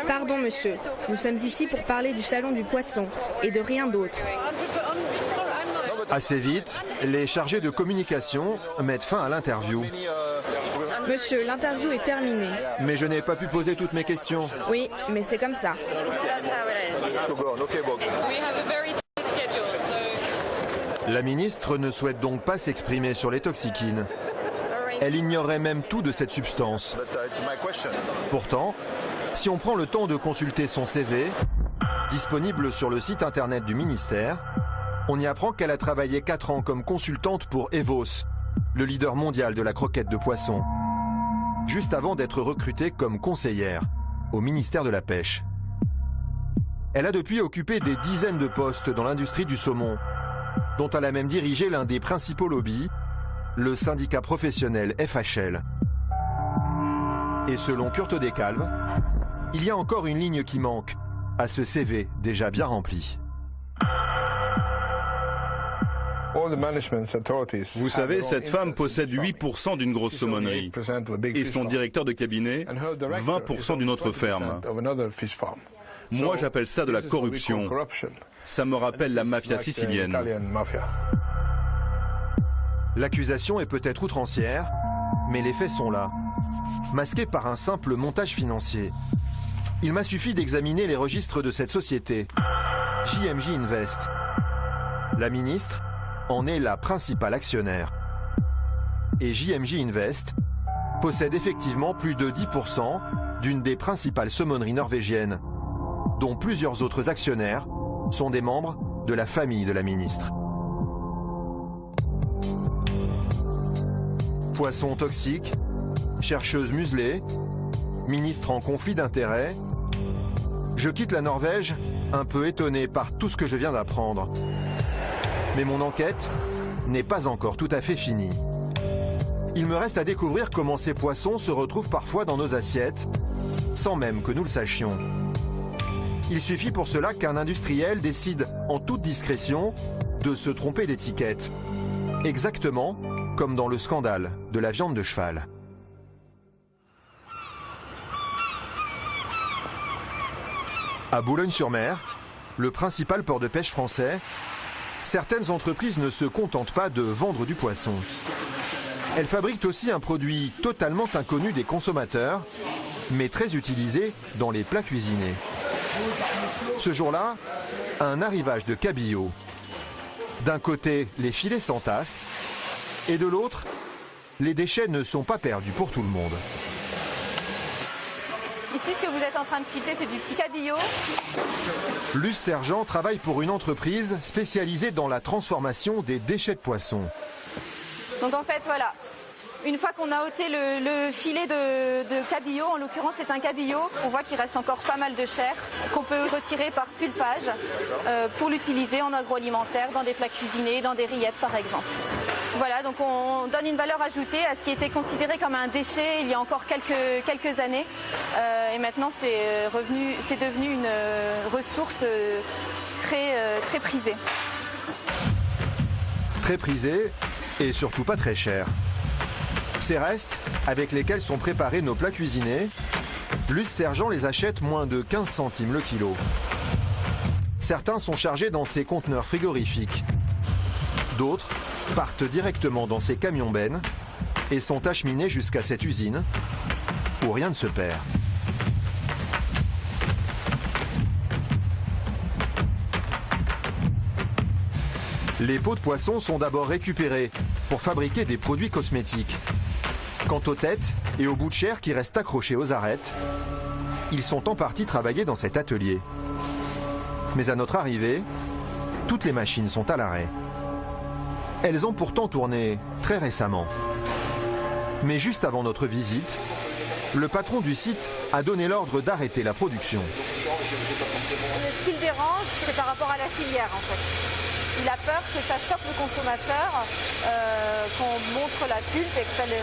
[SPEAKER 20] Pardon, monsieur. Nous sommes ici pour parler du salon du poisson et de rien d'autre.
[SPEAKER 3] Assez vite, les chargés de communication mettent fin à l'interview.
[SPEAKER 20] Monsieur, l'interview est terminée.
[SPEAKER 3] Mais je n'ai pas pu poser toutes mes questions.
[SPEAKER 20] Oui, mais c'est comme ça.
[SPEAKER 3] La ministre ne souhaite donc pas s'exprimer sur les toxikines. Elle ignorerait même tout de cette substance. Pourtant, si on prend le temps de consulter son CV, disponible sur le site internet du ministère, on y apprend qu'elle a travaillé 4 ans comme consultante pour Evos, le leader mondial de la croquette de poisson, juste avant d'être recrutée comme conseillère au ministère de la Pêche. Elle a depuis occupé des dizaines de postes dans l'industrie du saumon, dont elle a même dirigé l'un des principaux lobbies, le syndicat professionnel FHL. Et selon Kurt Decalves, il y a encore une ligne qui manque à ce CV déjà bien rempli.
[SPEAKER 4] Vous savez, cette femme possède 8% d'une grosse saumonnerie et son directeur de cabinet 20% d'une autre ferme. Moi, j'appelle ça de la corruption. Ça me rappelle la mafia sicilienne.
[SPEAKER 3] L'accusation est peut-être outrancière, mais les faits sont là, masqués par un simple montage financier. Il m'a suffi d'examiner les registres de cette société, JMJ Invest. La ministre en est la principale actionnaire. Et JMJ Invest possède effectivement plus de 10% d'une des principales saumonneries norvégiennes, dont plusieurs autres actionnaires sont des membres de la famille de la ministre. Poisson toxique, chercheuse muselée, ministre en conflit d'intérêts. Je quitte la Norvège un peu étonné par tout ce que je viens d'apprendre. Mais mon enquête n'est pas encore tout à fait finie. Il me reste à découvrir comment ces poissons se retrouvent parfois dans nos assiettes, sans même que nous le sachions. Il suffit pour cela qu'un industriel décide en toute discrétion de se tromper d'étiquette. Exactement comme dans le scandale de la viande de cheval. À Boulogne-sur-Mer, le principal port de pêche français, certaines entreprises ne se contentent pas de vendre du poisson. Elles fabriquent aussi un produit totalement inconnu des consommateurs, mais très utilisé dans les plats cuisinés. Ce jour-là, un arrivage de cabillaud. D'un côté, les filets s'entassent, et de l'autre, les déchets ne sont pas perdus pour tout le monde.
[SPEAKER 5] Ici, ce que vous êtes en train de filer, c'est du petit cabillaud.
[SPEAKER 3] Luce Sergent travaille pour une entreprise spécialisée dans la transformation des déchets de poisson.
[SPEAKER 5] Donc en fait, voilà. Une fois qu'on a ôté le filet de cabillaud, en l'occurrence c'est un cabillaud, on voit qu'il reste encore pas mal de chair qu'on peut retirer par pulpage pour l'utiliser en agroalimentaire, dans des plats cuisinés, dans des rillettes par exemple. Voilà, donc on donne une valeur ajoutée à ce qui était considéré comme un déchet il y a encore quelques années. Et maintenant c'est devenu une ressource très prisée.
[SPEAKER 3] Très prisée et surtout pas très chère. Ces restes, avec lesquels sont préparés nos plats cuisinés, Luce Sergent les achète moins de 15 centimes le kilo. Certains sont chargés dans ces conteneurs frigorifiques. D'autres partent directement dans ces camions-bennes et sont acheminés jusqu'à cette usine où rien ne se perd. Les peaux de poisson sont d'abord récupérées pour fabriquer des produits cosmétiques. Quant aux têtes et aux bouts de chair qui restent accrochés aux arêtes, ils sont en partie travaillés dans cet atelier. Mais à notre arrivée, toutes les machines sont à l'arrêt. Elles ont pourtant tourné très récemment. Mais juste avant notre visite, le patron du site a donné l'ordre d'arrêter la production.
[SPEAKER 5] Ce qui le dérange, c'est par rapport à la filière en fait. Il a peur que ça choque le consommateur, qu'on montre la pulpe et que ça le...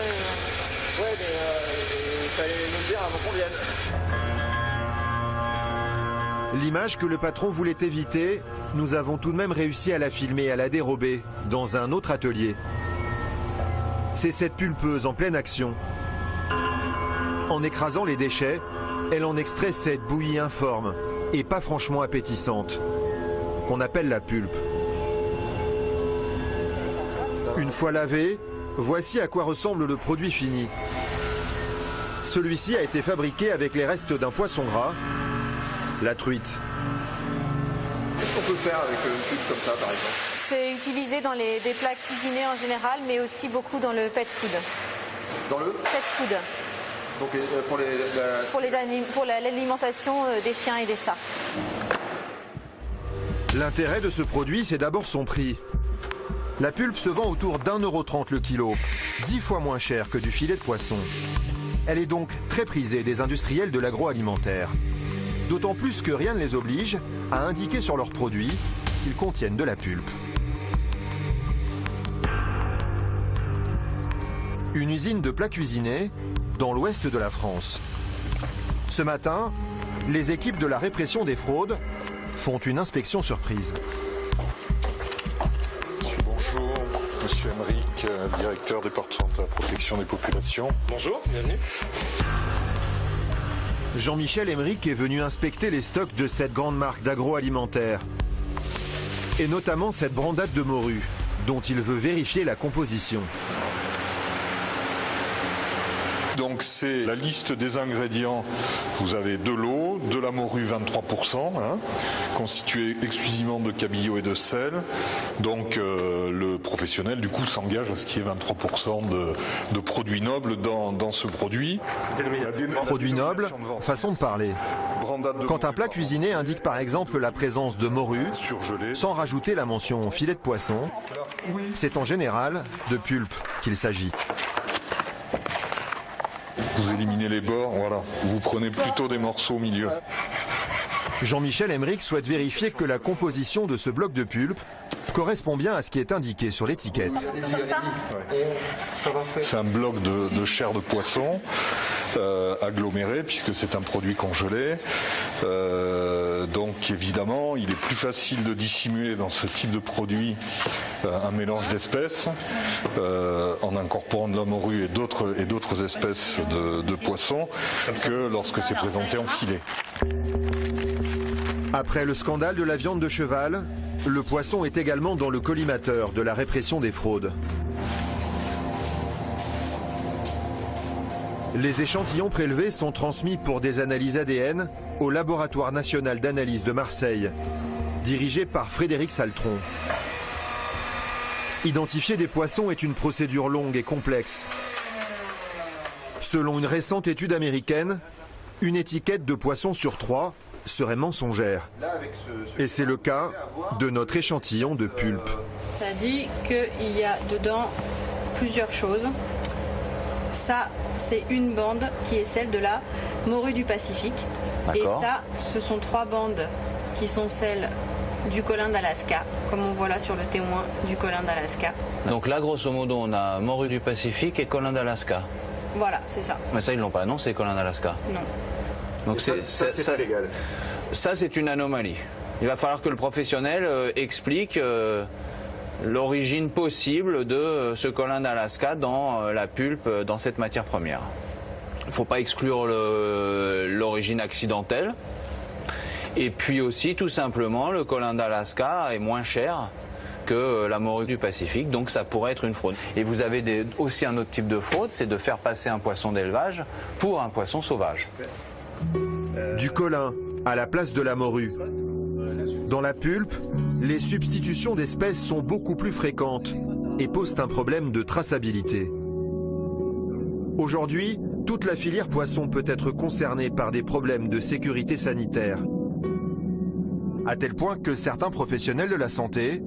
[SPEAKER 18] Ouais, mais il fallait nous le dire avant qu'on vienne.
[SPEAKER 3] L'image que le patron voulait éviter, nous avons tout de même réussi à la filmer et à la dérober dans un autre atelier. C'est cette pulpeuse en pleine action. En écrasant les déchets, elle en extrait cette bouillie informe et pas franchement appétissante, qu'on appelle la pulpe. Une fois lavé, voici à quoi ressemble le produit fini. Celui-ci a été fabriqué avec les restes d'un poisson gras, la truite.
[SPEAKER 18] Qu'est-ce qu'on peut faire avec une pulpe comme ça, par exemple?
[SPEAKER 5] C'est utilisé dans des plats cuisinés en général, mais aussi beaucoup dans le pet food.
[SPEAKER 18] Dans le
[SPEAKER 5] pet food?
[SPEAKER 18] Donc
[SPEAKER 5] pour l'alimentation des chiens et des chats.
[SPEAKER 3] L'intérêt de ce produit, c'est d'abord son prix. La pulpe se vend autour d'1,30 € le kilo, 10 fois moins cher que du filet de poisson. Elle est donc très prisée des industriels de l'agroalimentaire. D'autant plus que rien ne les oblige à indiquer sur leurs produits qu'ils contiennent de la pulpe. Une usine de plats cuisinés dans l'ouest de la France. Ce matin, les équipes de la répression des fraudes font une inspection surprise.
[SPEAKER 21] Bonjour, Monsieur Emeric, directeur département de la protection des populations.
[SPEAKER 8] Bonjour, bienvenue.
[SPEAKER 3] Jean-Michel Emeric est venu inspecter les stocks de cette grande marque d'agroalimentaire. Et notamment cette brandade de morue, dont il veut vérifier la composition.
[SPEAKER 21] Donc c'est la liste des ingrédients. Vous avez de l'eau, de la morue 23%, constituée exclusivement de cabillaud et de sel. Donc le professionnel du coup s'engage à ce qu'il y ait 23% de produits nobles dans ce produit.
[SPEAKER 3] Produits nobles, façon de parler. Quand un plat cuisiné indique par exemple la présence de morue, sans rajouter la mention filet de poisson, c'est en général de pulpe qu'il s'agit.
[SPEAKER 21] Vous éliminez les bords, voilà. Vous prenez plutôt des morceaux au milieu.
[SPEAKER 3] Jean-Michel Emeric souhaite vérifier que la composition de ce bloc de pulpe correspond bien à ce qui est indiqué sur l'étiquette.
[SPEAKER 21] C'est un bloc de chair de poisson aggloméré, puisque c'est un produit congelé. Donc évidemment, il est plus facile de dissimuler dans ce type de produit un mélange d'espèces en incorporant de la morue et d'autres espèces de poissons que lorsque c'est présenté en filet.
[SPEAKER 3] Après le scandale de la viande de cheval, le poisson est également dans le collimateur de la répression des fraudes. Les échantillons prélevés sont transmis pour des analyses ADN au Laboratoire national d'analyse de Marseille, dirigé par Frédéric Saltron. Identifier des poissons est une procédure longue et complexe. Selon une récente étude américaine, une étiquette de poisson sur 3 serait mensongère. Et c'est le cas de notre échantillon de pulpe.
[SPEAKER 5] Ça dit qu'il y a dedans plusieurs choses. Ça, c'est une bande qui est celle de la morue du Pacifique. Et ça, ce sont 3 bandes qui sont celles du colin d'Alaska, comme on voit là sur le témoin du colin d'Alaska.
[SPEAKER 22] Donc là, grosso modo, on a morue du Pacifique et colin d'Alaska.
[SPEAKER 5] Voilà, c'est ça.
[SPEAKER 22] Mais ça, ils l'ont pas annoncé, colin d'Alaska.
[SPEAKER 5] Non.
[SPEAKER 3] Donc ça, c'est pas légal.
[SPEAKER 22] Ça, c'est une anomalie. Il va falloir que le professionnel explique l'origine possible de ce colin d'Alaska dans la pulpe, dans cette matière première. Il ne faut pas exclure l'origine accidentelle. Et puis aussi, tout simplement, le colin d'Alaska est moins cher que la morue du Pacifique, donc ça pourrait être une fraude. Et vous avez aussi un autre type de fraude, c'est de faire passer un poisson d'élevage pour un poisson sauvage.
[SPEAKER 3] Du colin à la place de la morue. Dans la pulpe, les substitutions d'espèces sont beaucoup plus fréquentes et posent un problème de traçabilité. Aujourd'hui, toute la filière poisson peut être concernée par des problèmes de sécurité sanitaire. À tel point que certains professionnels de la santé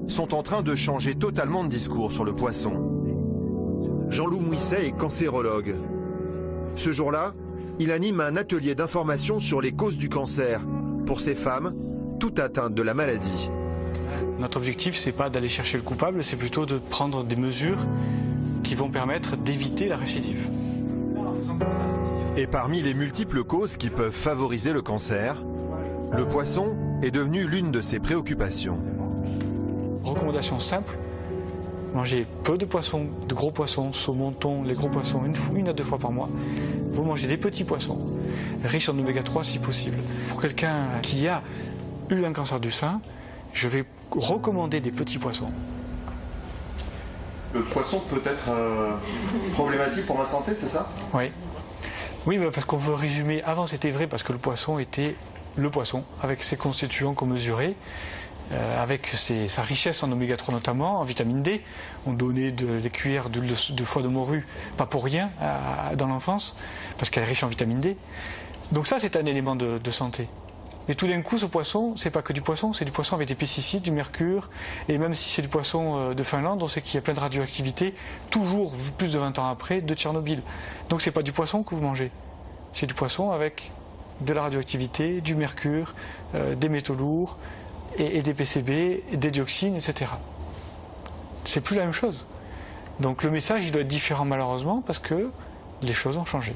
[SPEAKER 3] sont en train de changer totalement de discours sur le poisson. Jean-Loup Mouisset est cancérologue. Ce jour-là, il anime un atelier d'information sur les causes du cancer pour ces femmes toutes atteintes de la maladie.
[SPEAKER 23] Notre objectif, c'est pas d'aller chercher le coupable, c'est plutôt de prendre des mesures qui vont permettre d'éviter la récidive.
[SPEAKER 3] Et parmi les multiples causes qui peuvent favoriser le cancer, le poisson est devenu l'une de ses préoccupations.
[SPEAKER 23] Recommandation simple, mangez peu de poissons, de gros poissons, saumon, thon, les gros poissons une à 2 fois par mois. Vous mangez des petits poissons, riches en oméga 3 si possible. Pour quelqu'un qui a eu un cancer du sein, je vais recommander des petits poissons.
[SPEAKER 18] Le poisson peut être problématique pour ma santé, c'est ça?
[SPEAKER 23] Oui. Oui, parce qu'on veut résumer. Avant, c'était vrai parce que le poisson était le poisson, avec ses constituants qu'on mesurait. avec sa richesse en oméga 3 notamment, en vitamine D. On donnait des cuillères de foie de morue, pas pour rien, dans l'enfance, parce qu'elle est riche en vitamine D. Donc ça, c'est un élément de santé. Et tout d'un coup, ce poisson, c'est pas que du poisson, c'est du poisson avec des pesticides, du mercure, et même si c'est du poisson de Finlande, on sait qu'il y a plein de radioactivité, toujours plus de 20 ans après, de Tchernobyl. Donc c'est pas du poisson que vous mangez, c'est du poisson avec de la radioactivité, du mercure, des métaux lourds, et des PCB, des dioxines, etc. C'est plus la même chose. Donc le message, il doit être différent malheureusement, parce que les choses ont changé.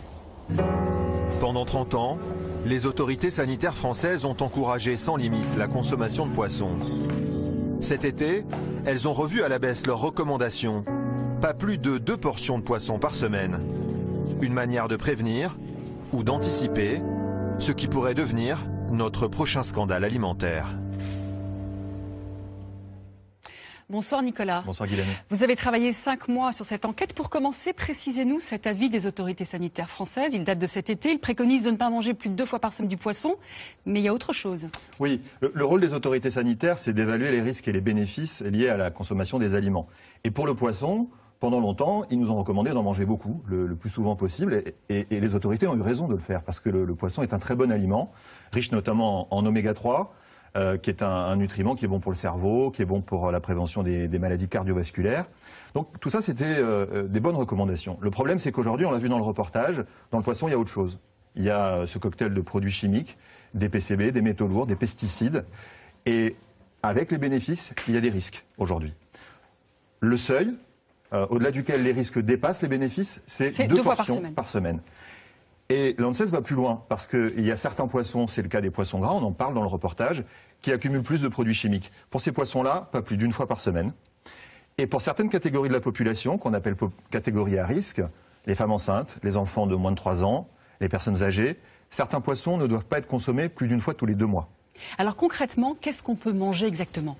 [SPEAKER 3] Pendant 30 ans, les autorités sanitaires françaises ont encouragé sans limite la consommation de poissons. Cet été, elles ont revu à la baisse leurs recommandations. Pas plus de 2 portions de poisson par semaine. Une manière de prévenir ou d'anticiper ce qui pourrait devenir notre prochain scandale alimentaire.
[SPEAKER 1] Bonsoir Nicolas.
[SPEAKER 2] Bonsoir Guylaine.
[SPEAKER 1] Vous avez travaillé 5 mois sur cette enquête. Pour commencer, précisez-nous cet avis des autorités sanitaires françaises. Il date de cet été. Il préconise de ne pas manger plus de 2 fois par semaine du poisson. Mais il y a autre chose.
[SPEAKER 2] Oui, le rôle des autorités sanitaires, c'est d'évaluer les risques et les bénéfices liés à la consommation des aliments. Et pour le poisson, pendant longtemps, ils nous ont recommandé d'en manger beaucoup, le plus souvent possible. Et les autorités ont eu raison de le faire, parce que le poisson est un très bon aliment, riche notamment en oméga 3. Qui est un nutriment qui est bon pour le cerveau, qui est bon pour la prévention des maladies cardiovasculaires. Donc tout ça, c'était des bonnes recommandations. Le problème, c'est qu'aujourd'hui, on l'a vu dans le reportage, dans le poisson, il y a autre chose. Il y a ce cocktail de produits chimiques, des PCB, des métaux lourds, des pesticides. Et avec les bénéfices, il y a des risques aujourd'hui. Le seuil, au-delà duquel les risques dépassent les bénéfices, c'est 2 portions par semaine. Et l'ANSES va plus loin, parce qu'il y a certains poissons, c'est le cas des poissons gras, on en parle dans le reportage, qui accumulent plus de produits chimiques. Pour ces poissons-là, pas plus d'1 fois par semaine. Et pour certaines catégories de la population, qu'on appelle catégories à risque, les femmes enceintes, les enfants de moins de 3 ans, les personnes âgées, certains poissons ne doivent pas être consommés plus d'1 fois tous les 2 mois.
[SPEAKER 1] Alors concrètement, qu'est-ce qu'on peut manger exactement?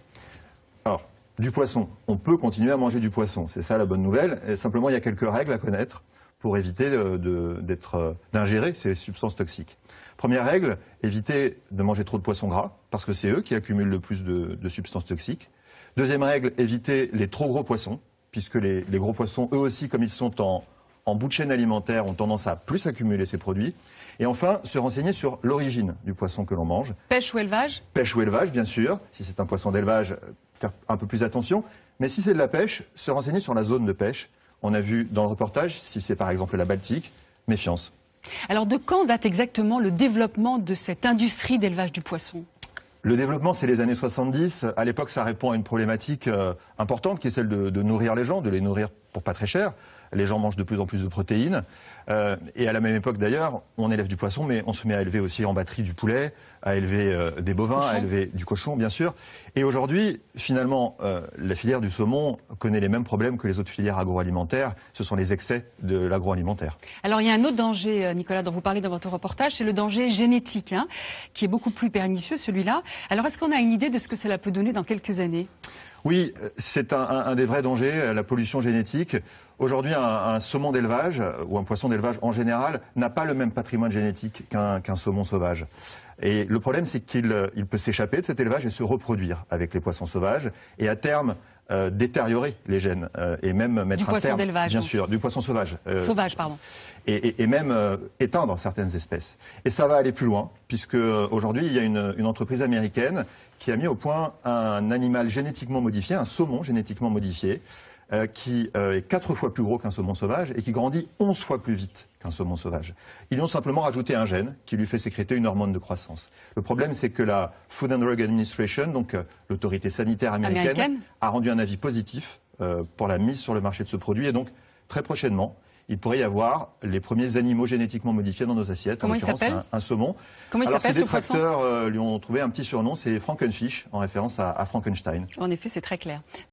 [SPEAKER 2] Alors, du poisson. On peut continuer à manger du poisson, c'est ça la bonne nouvelle. Et simplement, il y a quelques règles à connaître pour éviter d'ingérer ces substances toxiques. Première règle, éviter de manger trop de poissons gras, parce que c'est eux qui accumulent le plus de substances toxiques. Deuxième règle, éviter les trop gros poissons, puisque les gros poissons, eux aussi, comme ils sont en bout de chaîne alimentaire, ont tendance à plus accumuler ces produits. Et enfin, se renseigner sur l'origine du poisson que l'on mange.
[SPEAKER 1] Pêche ou élevage? Pêche
[SPEAKER 2] ou élevage, bien sûr. Si c'est un poisson d'élevage, faire un peu plus attention. Mais si c'est de la pêche, se renseigner sur la zone de pêche. On a vu dans le reportage, si c'est par exemple la Baltique, méfiance.
[SPEAKER 1] Alors de quand date exactement le développement de cette industrie d'élevage du poisson?
[SPEAKER 2] Le développement, c'est les années 70. À l'époque, ça répond à une problématique importante qui est celle de nourrir les gens, de les nourrir pour pas très cher. Les gens mangent de plus en plus de protéines. Et à la même époque, d'ailleurs, on élève du poisson, mais on se met à élever aussi en batterie du poulet, à élever des bovins, à élever du cochon, bien sûr. Et aujourd'hui, finalement, la filière du saumon connaît les mêmes problèmes que les autres filières agroalimentaires. Ce sont les excès de l'agroalimentaire.
[SPEAKER 1] Alors, il y a un autre danger, Nicolas, dont vous parlez dans votre reportage, c'est le danger génétique, qui est beaucoup plus pernicieux, celui-là. Alors, est-ce qu'on a une idée de ce que cela peut donner dans quelques années?
[SPEAKER 2] Oui, c'est un des vrais dangers, la pollution génétique. Aujourd'hui, un saumon d'élevage, ou un poisson d'élevage en général, n'a pas le même patrimoine génétique qu'un saumon sauvage. Et le problème, c'est qu'il peut s'échapper de cet élevage et se reproduire avec les poissons sauvages, et à terme détériorer les gènes, et même mettre un terme, bien sûr, du poisson sauvage.
[SPEAKER 1] Sauvage, pardon.
[SPEAKER 2] Et même éteindre certaines espèces. Et ça va aller plus loin, puisque aujourd'hui, il y a une entreprise américaine qui a mis au point un animal génétiquement modifié, un saumon génétiquement modifié, qui est 4 fois plus gros qu'un saumon sauvage et qui grandit 11 fois plus vite qu'un saumon sauvage. Ils lui ont simplement rajouté un gène qui lui fait sécréter une hormone de croissance. Le problème, c'est que la Food and Drug Administration, donc l'autorité sanitaire américaine, a rendu un avis positif pour la mise sur le marché de ce produit. Et donc, très prochainement, il pourrait y avoir les premiers animaux génétiquement modifiés dans nos assiettes.
[SPEAKER 1] Comment il s'appelle?
[SPEAKER 2] Un saumon.
[SPEAKER 1] Comment il s'appelle ce poisson?
[SPEAKER 2] Les détracteurs lui ont trouvé un petit surnom, c'est Frankenfish, en référence à Frankenstein.
[SPEAKER 1] En effet, c'est très clair.